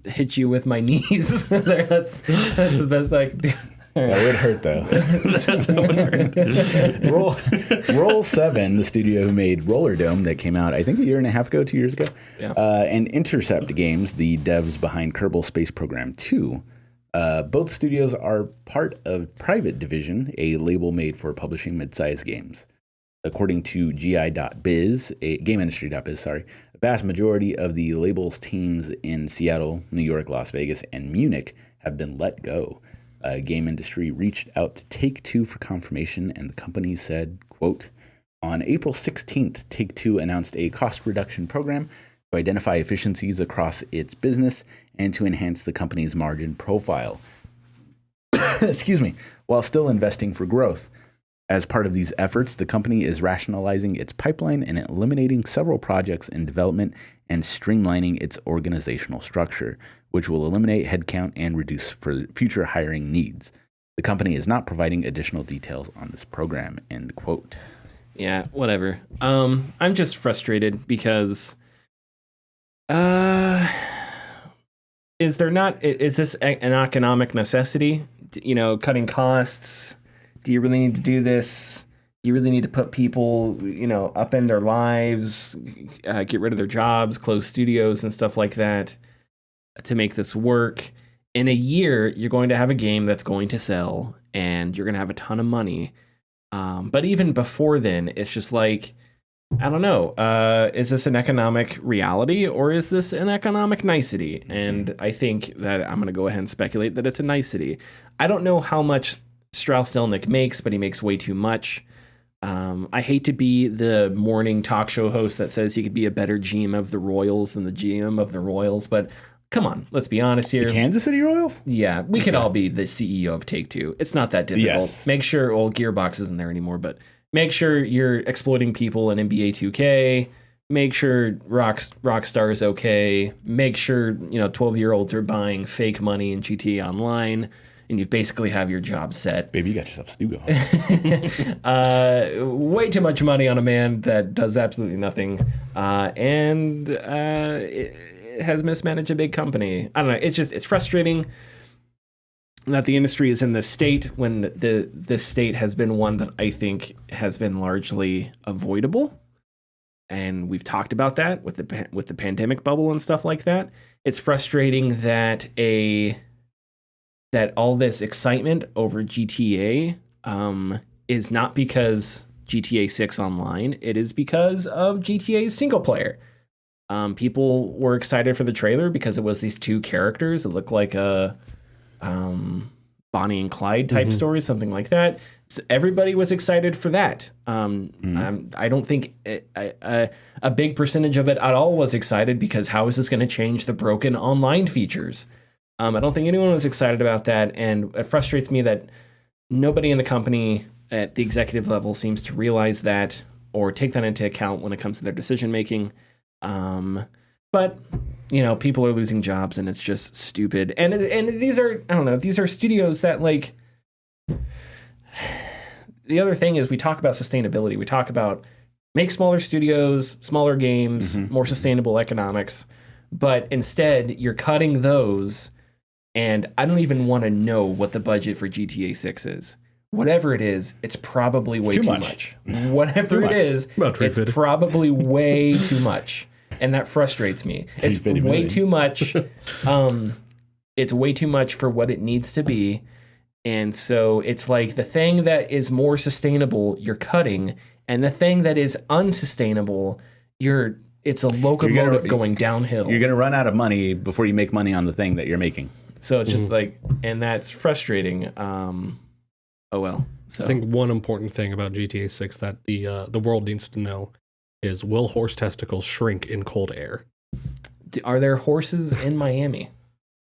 hit you with my knees. That's the best I can do. That would hurt though. Roll 7, the studio who made Roller Dome that came out I think a year and a half ago, 2 years ago, and Intercept Games, the devs behind Kerbal Space Program 2. Both studios are part of Private Division, a label made for publishing mid-sized games. According to GI.biz, GameIndustry.biz, sorry, the vast majority of the label's teams in Seattle, New York, Las Vegas, and Munich have been let go. Game Industry reached out to Take-Two for confirmation, and the company said, quote, on April 16th, Take-Two announced a cost reduction program to identify efficiencies across its business and to enhance the company's margin profile. Excuse me, while still investing for growth. As part of these efforts, the company is rationalizing its pipeline and eliminating several projects in development and streamlining its organizational structure, which will eliminate headcount and reduce for future hiring needs. The company is not providing additional details on this program, end quote. Yeah, whatever. I'm just frustrated because is this an economic necessity? You know, cutting costs. Do you really need to do this? Do you really need to put people, you know, upend their lives, get rid of their jobs, close studios and stuff like that to make this work? In a year, you're going to have a game that's going to sell and you're going to have a ton of money. But even before then, it's just like, I don't know, is this an economic reality or is this an economic nicety? And I think that I'm going to go ahead and speculate that it's a nicety. I don't know how much Strauss-Zelnick makes, but he makes way too much. I hate to be the morning talk show host that says he could be a better GM of the Royals than the GM of the Royals, but come on, let's be honest here. The Kansas City Royals? Yeah, we could all be the CEO of Take-Two. It's not that difficult. Yes. Make sure, Gearbox isn't there anymore, but make sure you're exploiting people in NBA 2K. Make sure Rockstar is okay. Make sure, 12-year-olds are buying fake money in GTA Online, and you basically have your job set. Baby, you got yourself a studio. Way too much money on a man that does absolutely nothing, and it has mismanaged a big company. I don't know. It's frustrating that the industry is in this state when this state has been one that I think has been largely avoidable. And we've talked about that with the pandemic bubble and stuff like that. It's frustrating that all this excitement over GTA is not because GTA 6 Online. It is because of GTA's single player. People were excited for the trailer because it was these two characters that looked like a Bonnie and Clyde type story, something like that. So everybody was excited for that. I don't think a big percentage of it at all was excited because how is this going to change the broken online features? I don't think anyone was excited about that, and it frustrates me that nobody in the company at the executive level seems to realize that or take that into account when it comes to their decision making. But people are losing jobs, and it's just stupid. And these are, I don't know, these are studios that, like, the other thing is we talk about sustainability. We talk about make smaller studios, smaller games, more sustainable economics. But instead, you're cutting those, and I don't even want to know what the budget for GTA 6 is. Whatever it is, it's probably way too much. Whatever it is, it's probably way too much. And that frustrates me. It's way too much. It's way too much for what it needs to be. And so it's like the thing that is more sustainable, you're cutting, and the thing that is unsustainable, it's a locomotive going downhill. You're going to run out of money before you make money on the thing that you're making. So it's just like, and that's frustrating. Oh well. So I think one important thing about GTA 6 that the world needs to know is, will horse testicles shrink in cold air? Are there horses in Miami?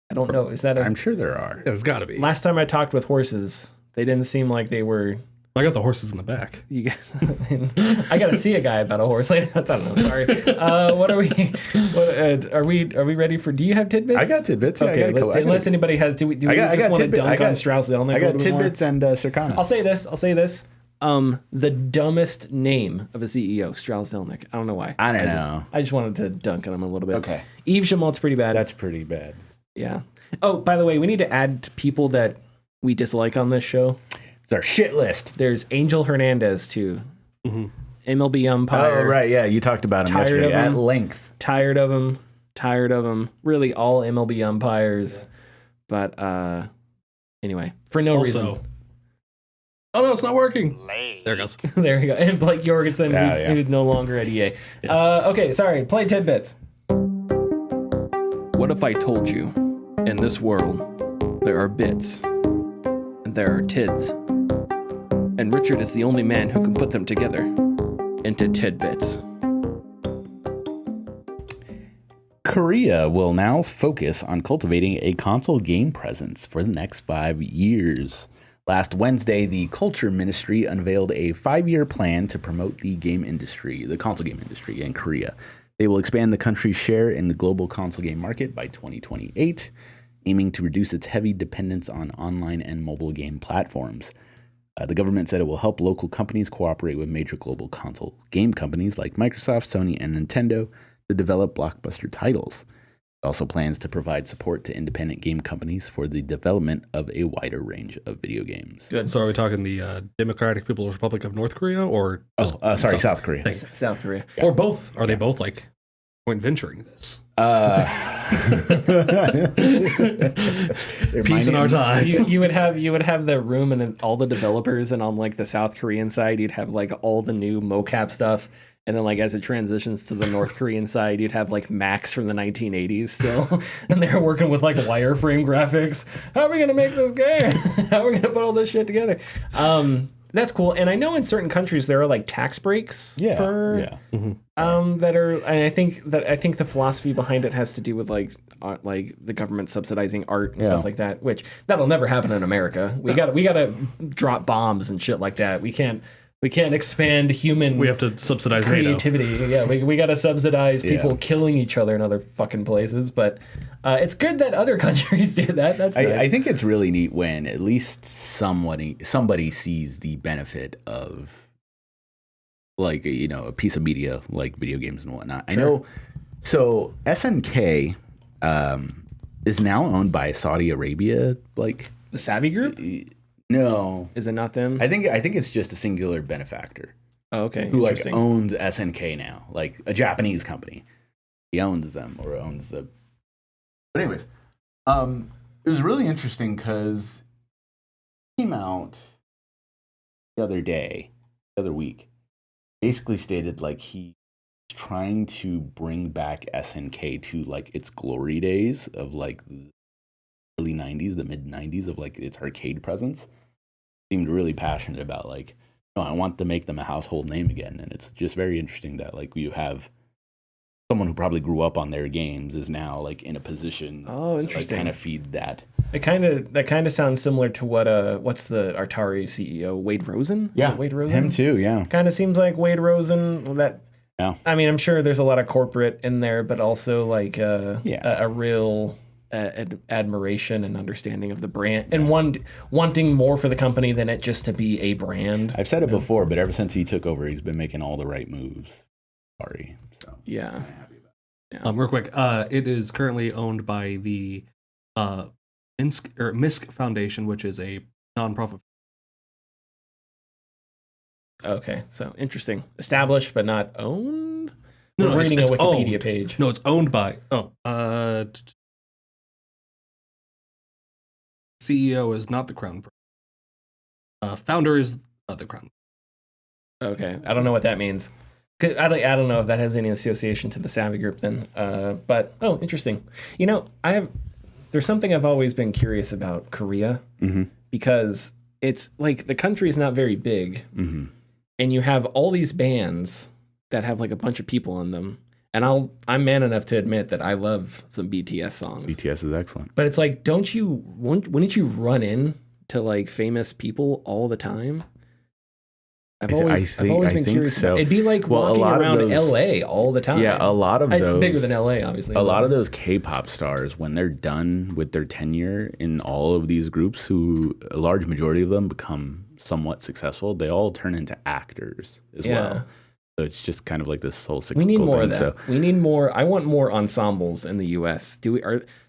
I don't know. Is that I'm sure there are. There's got to be. Last time I talked with horses, they didn't seem like they were. I got the horses in the back. I got to see a guy about a horse later. I don't know. Sorry. What are we? Are we ready for? Do you have tidbits? I got tidbits. Okay. Unless anybody has, do we just want to dunk on Strauss-Zelnick? I got tidbits and Circana. I'll say this. The dumbest name of a CEO, Strauss-Zelnick. I don't know why. I don't know. I just wanted to dunk on him a little bit. Okay. Yves Jamalt's pretty bad. That's pretty bad. Yeah. Oh, by the way, we need to add people that we dislike on this show. It's our shit list. There's Angel Hernandez, too. MLB umpire. Oh, right. Yeah, you talked about him yesterday at length. Tired of him. Really, all MLB umpires. But Anyway, for no reason. Oh no, it's not working. There it goes. There you go. And Blake Jorgensen, who's no longer at EA. Yeah. Okay, sorry. Play Tidbits. What if I told you, in this world, there are bits, and there are tids, and Richard is the only man who can put them together into tidbits. Korea will now focus on cultivating a console game presence for the next 5 years. Last Wednesday, the Culture Ministry unveiled a 5-year plan to promote the console game industry in Korea. They will expand the country's share in the global console game market by 2028, aiming to reduce its heavy dependence on online and mobile game platforms. The government said it will help local companies cooperate with major global console game companies like Microsoft, Sony, and Nintendo to develop blockbuster titles. It also plans to provide support to independent game companies for the development of a wider range of video games. Good. So are we talking the Democratic People's Republic of North Korea or... South Korea. South Korea. Yeah. Or both. Are they both like joint venturing this? Peace in our time. You would have the room and all the developers, and on like the South Korean side, you'd have like all the new mocap stuff. And then, like, as it transitions to the North Korean side, you'd have, like, Macs from the 1980s still. And they're working with, like, wireframe graphics. How are we going to make this game? How are we going to put all this shit together? That's cool. And I know in certain countries there are, like, tax breaks that are... And I think the philosophy behind it has to do with, like the government subsidizing art and stuff like that, which that'll never happen in America. We gotta drop bombs and shit like that. We can't expand human. We have to subsidize creativity. NATO. Yeah, we got to subsidize people killing each other in other fucking places. But it's good that other countries do that. That's nice. I think it's really neat when at least somebody sees the benefit of, like, you know, a piece of media like video games and whatnot. Sure. I know. So SNK is now owned by Saudi Arabia, like the Savvy Group. No. Is it not them? I think it's just a singular benefactor. Oh, okay. Who like owns SNK now, like a Japanese company. He owns them or owns the. But anyways, it was really interesting because he came out the other week, basically stated like he's trying to bring back SNK to like its glory days of like the early 90s, the mid 90s of like its arcade presence. Seemed really passionate about like, no, I want to make them a household name again. And it's just very interesting that like you have someone who probably grew up on their games is now like in a position to like, kind of feed that. That kind of sounds similar to what's the Atari CEO, Wade Rosen? Yeah, Wade Rosen? Him too, yeah. Kind of seems like Wade Rosen. Yeah. I mean, I'm sure there's a lot of corporate in there, but also like a real admiration and understanding of the brand, and wanting more for the company than it just to be a brand. I've said it before, but ever since he took over, he's been making all the right moves. Sorry. So yeah. I'm happy about it. Real quick, it is currently owned by the MISC Foundation, which is a nonprofit. Okay, so interesting. Established but not owned? No, reading it's a Wikipedia owned. page. No, it's owned by CEO is not the crown prince. Founder is the crown. Okay, I don't know what that means. I don't know if that has any association to the Savvy Group then. But interesting. You know, there's something I've always been curious about Korea, because it's like the country's not very big, and you have all these bands that have like a bunch of people in them. And I'm man enough to admit that I love some BTS songs. BTS is excellent. But it's like, wouldn't you run in to like famous people all the time? I've always been curious. So. It'd be like walking around LA all the time. Yeah, a lot of those. It's bigger than LA, obviously. A lot of those K-pop stars, when they're done with their tenure in all of these groups, who a large majority of them become somewhat successful, they all turn into actors as well. So it's just kind of like this whole cyclical thing. We need more thing, of that. So. We need more. I want more ensembles in the U.S.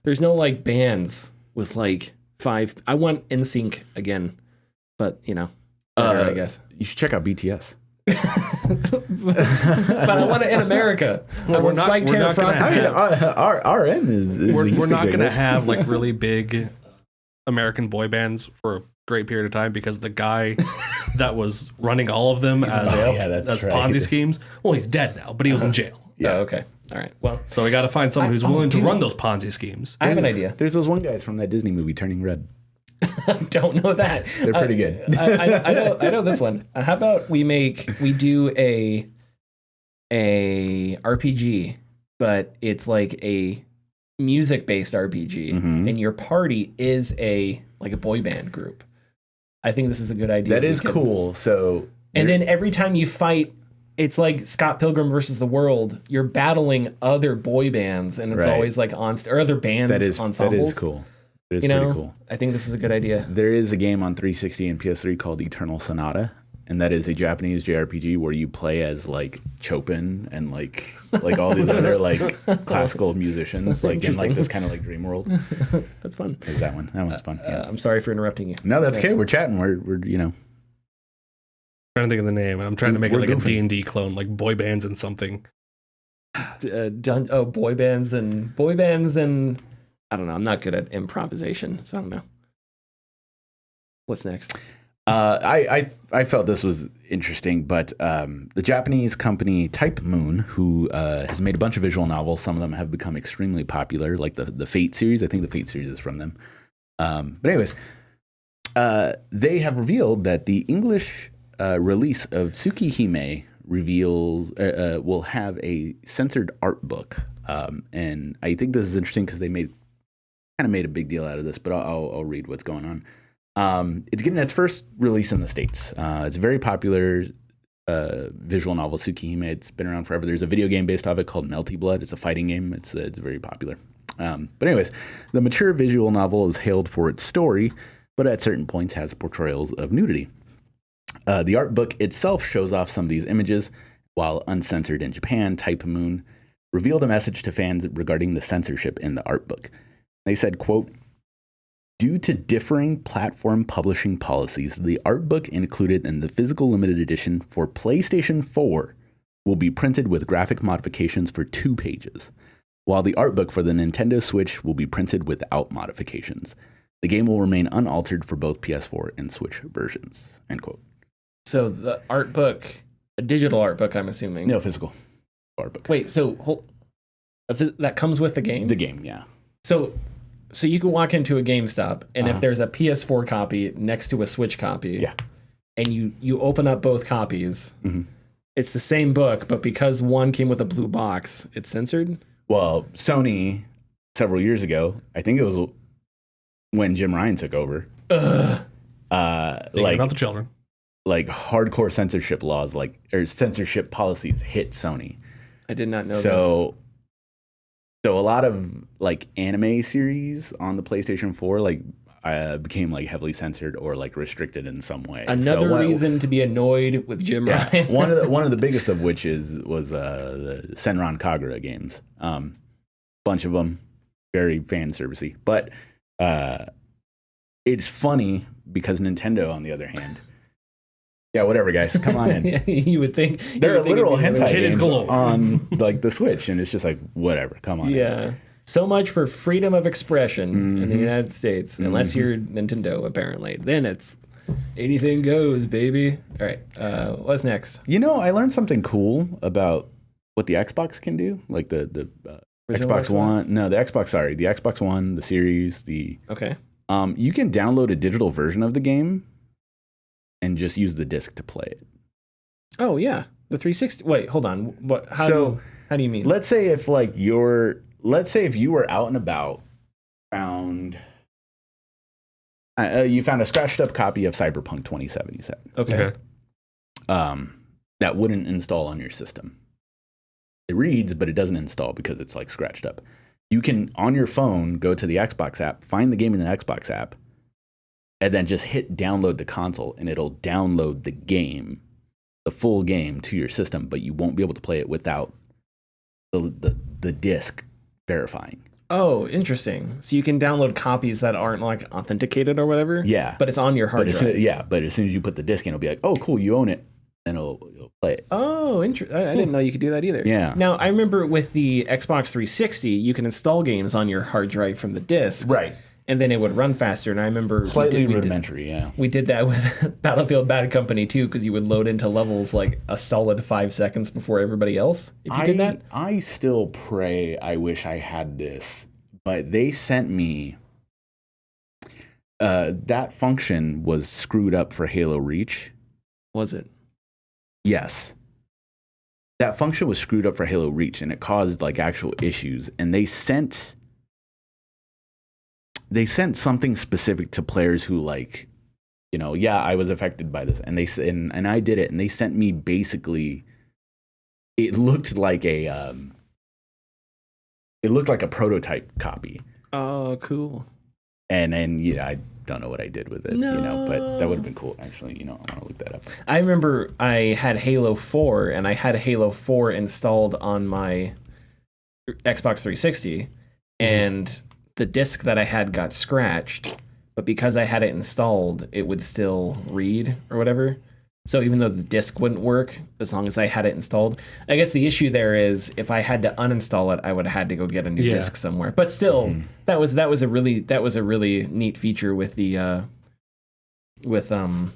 There's no like bands with like 5. I want NSYNC again, but you know, better, I guess. You should check out BTS. But I want it in America. I want Spike Taylor Frosted Tips. RN is. We're not going to have like really big American boy bands for a great period of time because the guy that was running all of them as Ponzi schemes, well, he's dead now, but he was in jail. Yeah. Oh, okay. All right. Well, so we got to find someone who's willing to run those Ponzi schemes. I have an idea. There's those one guys from that Disney movie, Turning Red. Don't know that. They're pretty good. I know this one. How about we do a RPG, but it's like a music-based RPG, and your party is a boy band group. I think this is a good idea. That is cool. So, and then every time you fight, it's like Scott Pilgrim versus the World. You're battling other boy bands, and it's always like or other bands ensembles. That is cool. It is pretty cool. I think this is a good idea. There is a game on 360 and PS3 called Eternal Sonata, and that is a Japanese JRPG where you play as like Chopin and like all these other like classical musicians, like in like this kind of like dream world. That's fun. There's that one. That one's fun. Yeah. I'm sorry for interrupting you. No, that's okay. We're chatting. We're trying to think of the name, and I'm trying to make it like a D&D clone, like boy bands and something. Boy bands and I don't know. I'm not good at improvisation, so I don't know. What's next? I felt this was interesting, but the Japanese company Type Moon, who has made a bunch of visual novels, some of them have become extremely popular, like the Fate series. I think the Fate series is from them. But anyways, they have revealed that the English release of Tsukihime will have a censored art book, and I think this is interesting because they made a big deal out of this. But I'll read what's going on. It's getting its first release in the States. It's a very popular visual novel, Tsukihime. It's been around forever. There's a video game based off it called Melty Blood. It's a fighting game. It's very popular. But anyways, the mature visual novel is hailed for its story, but at certain points has portrayals of nudity. The art book itself shows off some of these images, while uncensored in Japan. Type Moon revealed a message to fans regarding the censorship in the art book. They said, quote, "Due to differing platform publishing policies, the art book included in the physical limited edition for PlayStation 4 will be printed with graphic modifications for 2 pages, while the art book for the Nintendo Switch will be printed without modifications. The game will remain unaltered for both PS4 and Switch versions," end quote. So the art book, a digital art book, I'm assuming. No, physical art book. Wait, so that comes with the game? The game, yeah. So you can walk into a GameStop, and if there's a PS4 copy next to a Switch copy, and you open up both copies, it's the same book, but because one came with a blue box, it's censored? Well, Sony, several years ago, I think it was when Jim Ryan took over, about the children. Like hardcore censorship laws, or censorship policies hit Sony. I did not know this. So a lot of like anime series on the PlayStation 4 became like heavily censored or like restricted in some way. Another reason to be annoyed with Jim Ryan. one of the biggest of which was the Senran Kagura games. Bunch of them, very fan servicey. But it's funny because Nintendo, on the other hand. Yeah, whatever, guys. Come on in. You would think there are literal hentai games on like the Switch, and it's just like whatever. Come on. Yeah. In. So much for freedom of expression in the United States, unless you're Nintendo, apparently. Then it's anything goes, baby. All right. What's next? I learned something cool about what the Xbox can do, like the Xbox One. No, the Xbox One, the Series, Okay. You can download a digital version of the game and just use the disc to play it. Oh yeah, the 360. Wait, hold on. What? How do you mean? Let's say if you were out and about, you found a scratched up copy of Cyberpunk 2077. Okay. That wouldn't install on your system. It reads, but it doesn't install because it's like scratched up. You can on your phone go to the Xbox app, find the game in the Xbox app, and then just hit download to console, and it'll download the game, the full game, to your system, but you won't be able to play it without the disc verifying. Oh, interesting. So you can download copies that aren't like authenticated or whatever? Yeah. But it's on your hard drive. But as soon as you put the disc in, it'll be like, oh, cool, you own it, and it'll play it. Oh, interesting. I didn't know you could do that either. Yeah. Now, I remember with the Xbox 360, you can install games on your hard drive from the disc. Right. and then it would run faster. And I remember Slightly rudimentary, yeah. We did that with Battlefield Bad Company too, because you would load into levels like a solid 5 seconds before everybody else. If you did that, I still pray I wish I had this, but they sent me. That function was screwed up for Halo Reach. Was it? Yes. That function was screwed up for Halo Reach, and it caused like actual issues. And they sent something specific to players who like, you know, yeah, I was affected by this, and and I did it, and they sent me basically. It looked like a prototype copy. Oh, cool. And yeah, I don't know what I did with it, No. you know, but that would have been cool. Actually, you know, I want to look that up. I remember I had Halo 4, and I had Halo 4 installed on my Xbox 360, and the disc that I had got scratched, but because I had it installed, it would still read or whatever. So even though the disc wouldn't work, as long as I had it installed, I guess the issue there is if I had to uninstall it, I would have had to go get a new disc somewhere. But still, that was a really neat feature with the with the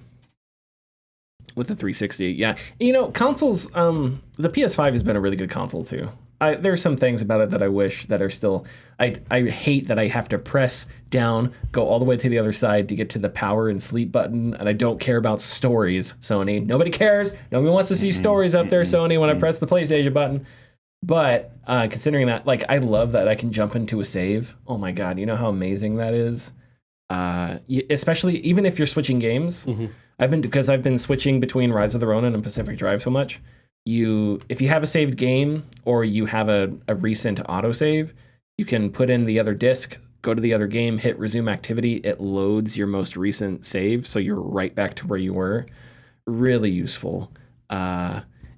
360. Yeah, you know, consoles. The PS5 has been a really good console too. There's some things about it that I wish that are still. I hate that I have to press down, go all the way to the other side to get to the power and sleep button, and I don't care about stories. Sony, nobody cares. Nobody wants to see stories up there. Sony, when I press the PlayStation button. But considering that, like, I love that I can jump into a save. Oh my god, you know how amazing that is. Especially even if you're switching games. I've been switching between Rise of the Ronin and Pacific Drive so much. If you have a saved game or you have a recent autosave, you can put in the other disc, go to the other game, hit resume activity. It loads your most recent save, so you're right back to where you were. Really useful.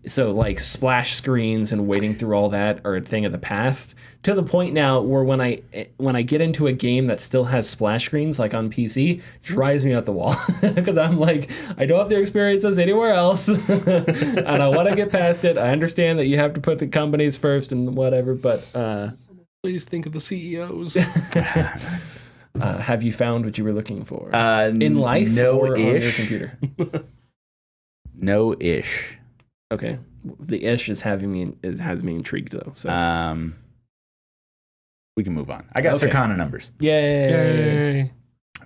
So like splash screens and waiting through all that are a thing of the past, to the point now where when I get into a game that still has splash screens, like on PC, drives me out the wall because I'm like, I don't have to experience this anywhere else and I want to get past it. I understand that you have to put the companies first and whatever, but please think of the CEOs. Have you found what you were looking for in life or on your computer? No-ish. Okay, the ish has me intrigued though. So we can move on. I got Circana numbers. Yay!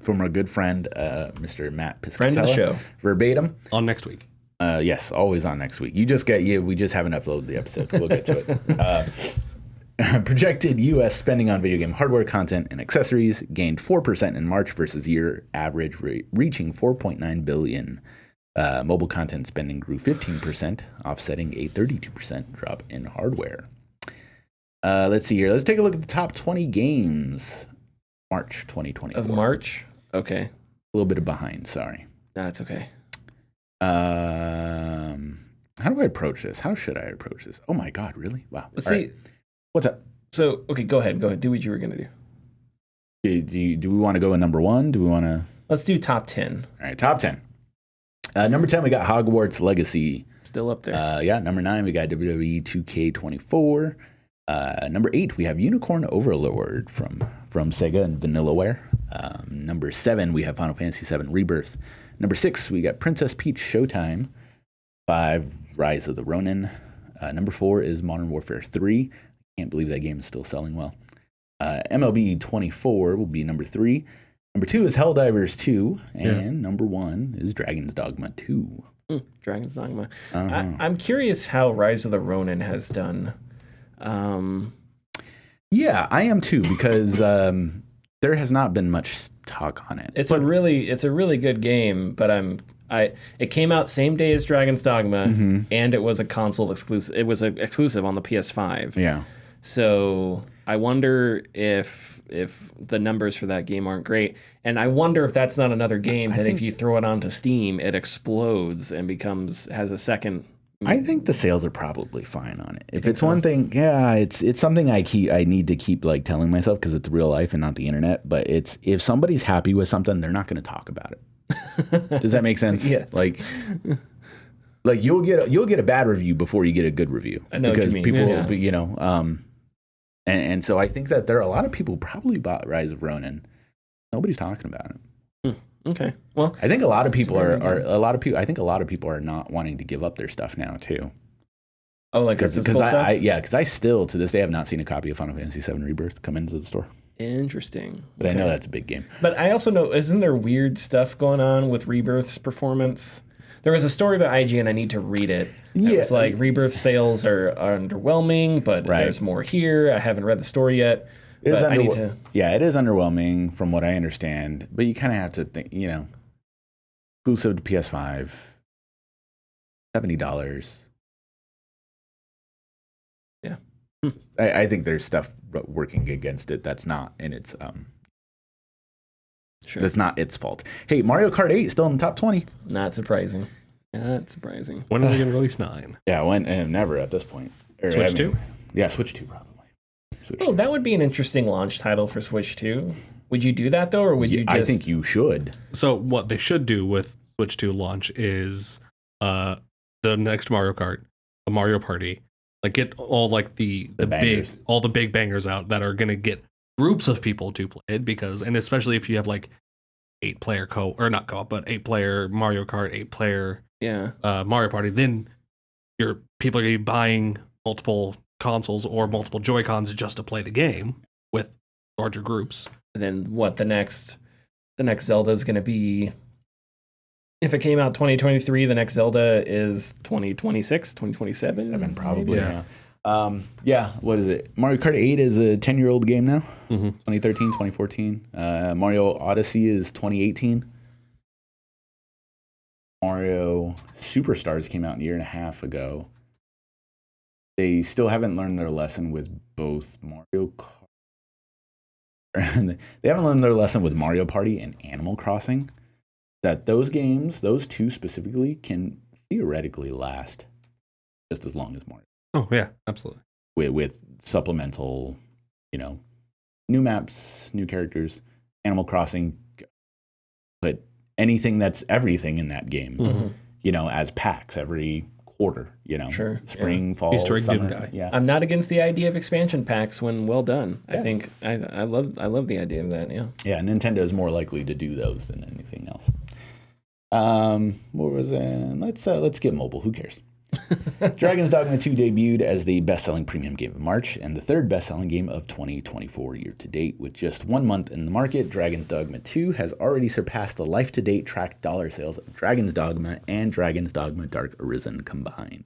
From our good friend, Mr. Matt Piscatella. Friend of the show. Verbatim. On next week. Yes, always on next week. We just haven't uploaded the episode. We'll get to it. Projected U.S. spending on video game hardware, content, and accessories gained 4% in March versus year average, reaching $4.9 billion. Mobile content spending grew 15%, offsetting a 32% drop in hardware. Let's see here. Let's take a look at the top 20 games. March 2024. Of March? Okay. A little bit of behind, sorry. That's okay. How do I approach this? How should I approach this? Oh my God, really? Wow. Let's see. Right. What's up? So, okay, go ahead. Do what you were going to do. Do we want to go in number one? Do we want to? Let's do top 10. All right, top 10. Number 10, we got Hogwarts Legacy. Still up there. Yeah, number 9, we got WWE 2K24. Number 8, we have Unicorn Overlord from Sega and Vanillaware. Number 7, we have Final Fantasy VII Rebirth. Number 6, we got Princess Peach Showtime. 5, Rise of the Ronin. Number 4 is Modern Warfare 3. Can't believe that game is still selling well. MLB 24 will be number 3. Number 2 is Helldivers 2, and number 1 is Dragon's Dogma 2. Dragon's Dogma. I'm curious how Rise of the Ronin has done. Yeah, I am too, because there has not been much talk on it. It's a really good game, but it came out same day as Dragon's Dogma, and it was a console exclusive. It was an exclusive on the PS5. Yeah. So I wonder if the numbers for that game aren't great, and I wonder if that's not another game that if you throw it onto Steam, it explodes and has a second. I think the sales are probably fine on it. If it's one thing, yeah, it's something I need to keep like telling myself because it's real life and not the internet. But it's if somebody's happy with something, they're not going to talk about it. Does that make sense? Yes. Like you'll get a bad review before you get a good review. I know what you mean. People, you know, and so I think that there are a lot of people who probably bought Rise of Ronin Nobody's talking about it. Okay. Well, I think a lot of people I think a lot of people are not wanting to give up their stuff now too. Oh, like because I still to this day have not seen a copy of Final Fantasy VII Rebirth come into the store. Interesting. But I know that's a big game. But I also know, isn't there weird stuff going on with Rebirth's performance? There was a story about IGN. I need to read it. Yeah. It was like Rebirth sales are underwhelming, but there's more here. I haven't read the story yet. But I need to. Yeah, it is underwhelming from what I understand. But you kind of have to think, exclusive to PS5, $70. Yeah. I think there's stuff working against it that's not in its that's not its fault. Hey, Mario Kart 8 still in the top 20. Not surprising. Not surprising. When are they going to release 9? Yeah, never at this point. Switch 2? Yeah, Switch 2 probably. That would be an interesting launch title for Switch 2. Would you do that though, or would you just... I think you should. So what they should do with Switch 2 launch is the next Mario Kart, a Mario Party, like get all like the big bangers out that are gonna get groups of people to play it, and especially if you have like 8-player but 8-player Mario Kart, 8-player Mario Party, then your people are gonna be buying multiple consoles or multiple Joy-Cons just to play the game with larger groups. And then what the next Zelda is going to be, if it came out 2023, the next Zelda is 2026, 2027 probably. Yeah. What is it? Mario Kart 8 is a 10-year-old game now. 2013, 2014. Mario Odyssey is 2018. Mario Superstars came out a year and a half ago. They still haven't learned their lesson with both Mario Kart. They haven't learned their lesson with Mario Party and Animal Crossing. That those games, those two specifically, can theoretically last just as long as Mario. Oh yeah, absolutely. With supplemental, new maps, new characters. Animal Crossing, put anything that's everything in that game. As packs every quarter, Sure. Spring, fall, summer. Guy. Yeah. I'm not against the idea of expansion packs when well done. I think I love the idea of that. Yeah. Yeah, Nintendo is more likely to do those than anything else. What was that? Let's get mobile. Who cares? Dragon's Dogma 2 debuted as the best-selling premium game of March and the third best-selling game of 2024 year-to-date. With just 1 month in the market, Dragon's Dogma 2 has already surpassed the life-to-date tracked dollar sales of Dragon's Dogma and Dragon's Dogma Dark Arisen combined.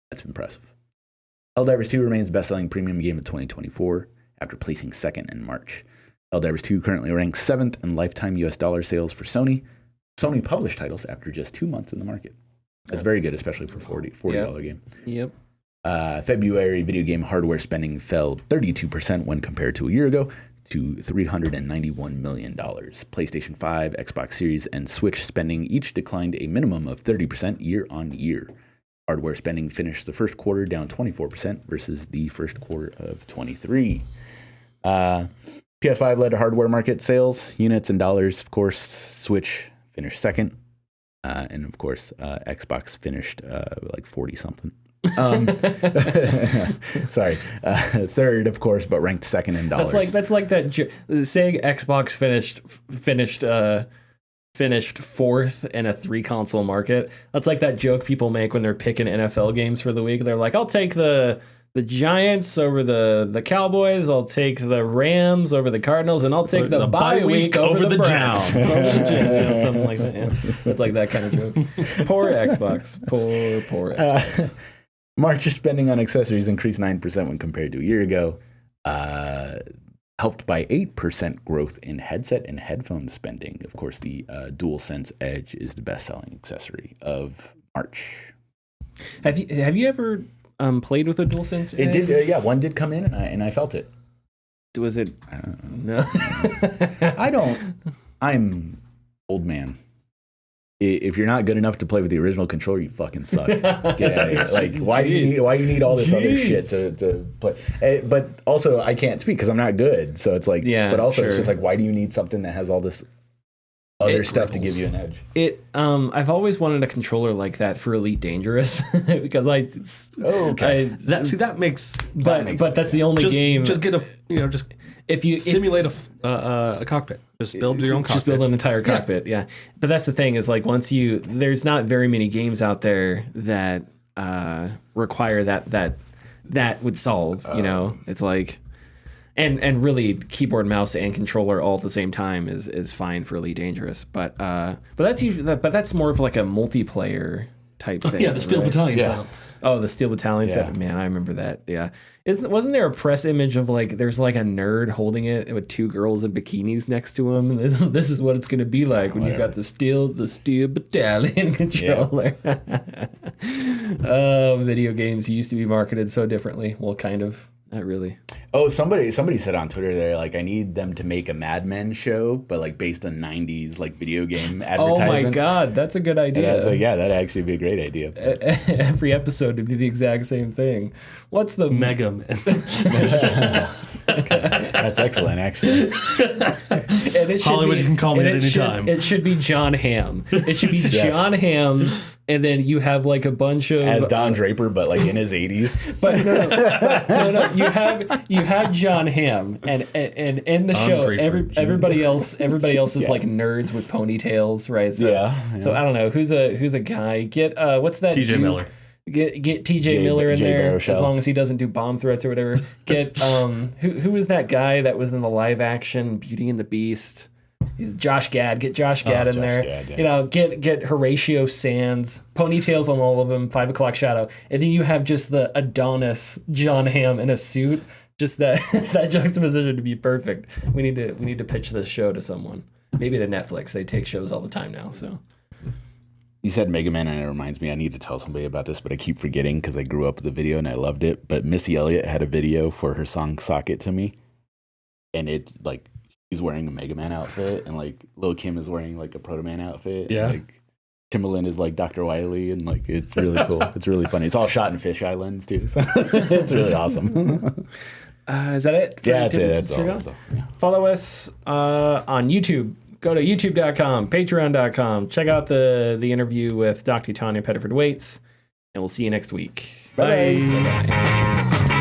That's impressive. Helldivers 2 remains the best-selling premium game of 2024 after placing second in March. Helldivers 2 currently ranks 7th in lifetime US dollar sales for Sony published titles after just 2 months in the market. That's very good, especially for $40 game. Yep. February video game hardware spending fell 32% when compared to a year ago to $391 million. PlayStation 5, Xbox Series, and Switch spending each declined a minimum of 30% year on year. Hardware spending finished the first quarter down 24% versus the first quarter of 23. PS5 led to hardware market sales, units and dollars, of course. Switch finished second. And of course, Xbox finished like 40-something. Sorry, third, of course, but ranked second in dollars. That's like that. Saying Xbox finished fourth in a 3-console market. That's like that joke people make when they're picking NFL games for the week. They're like, I'll take the Giants over the Cowboys. I'll take the Rams over the Cardinals, and I'll take the bye week over the Browns. Something like that. Yeah. It's like that kind of joke. Poor Xbox. Poor Xbox. March spending on accessories increased 9% when compared to a year ago, helped by 8% growth in headset and headphone spending. Of course, the DualSense Edge is the best-selling accessory of March. Have you ever played with a DualSense Edge? It did, yeah. One did come in, and I felt it. Was it? I don't know. No. I'm old man. If you're not good enough to play with the original controller, you fucking suck. Get out of here. Like, why do you need all this other shit to play? But also, I can't speak because I'm not good. So it's like, but also it's just like, why do you need something that has all this other stuff to give you an edge? I've always wanted a controller like that for Elite Dangerous because that makes that's the only game. Just get if you simulate a cockpit. Just build your own cockpit. Just build an entire cockpit, yeah. But that's the thing is like there's not very many games out there that require that would solve, you know. It's like and really keyboard, mouse, and controller all at the same time is fine for Elite Dangerous. But that's more of like a multiplayer type thing. Yeah, the Steel Battalion setup. Oh, the Steel Battalion setup. Man, I remember that. Yeah. Wasn't there a press image of like there's like a nerd holding it with two girls in bikinis next to him? This is what it's gonna be like when you got the Steel Battalion controller. Video games used to be marketed so differently. Well, kind of. Not really. Oh, somebody said on Twitter they're like, I need them to make a Mad Men show, but like based on 90s like video game advertising. Oh my god, that's a good idea. And I was like, yeah, that'd actually be a great idea. Every episode would be the exact same thing. What's the Mega Man? That's excellent, actually. Hollywood, you can call me at any time. It should be John Hamm. It should be John Hamm, and then you have like a bunch of as Don Draper, but like in his 80s. But no. You have John Hamm, and in the show, everybody else is like nerds with ponytails, right? So, yeah. So I don't know who's a guy. Get what's that? TJ Miller. Get TJ Miller in there Baruchel. as long as he doesn't do bomb threats or whatever. Get who was that guy that was in the live action Beauty and the Beast? He's Josh Gad. Get Josh Gad in there. Gad, yeah. You know, get Horatio Sands, ponytails on all of them, 5 o'clock shadow, and then you have just the Adonis John Hamm in a suit. Just that juxtaposition to be perfect. We need to pitch this show to someone. Maybe to Netflix. They take shows all the time now. So. You said Mega Man, and it reminds me I need to tell somebody about this, but I keep forgetting because I grew up with the video and I loved it. But Missy Elliott had a video for her song "Sock It to Me," and it's like she's wearing a Mega Man outfit, and like Lil Kim is wearing like a Proto Man outfit. Yeah. And, like Timbaland is like Dr. Wily, and like it's really cool. It's really funny. It's all shot in fisheye lens too. So it's really awesome. Is that it? Yeah, that's all. Yeah. Follow us on YouTube. Go to youtube.com, patreon.com. Check out the interview with Dr. Tanya Pettiford Waits, and we'll see you next week. Bye. Bye.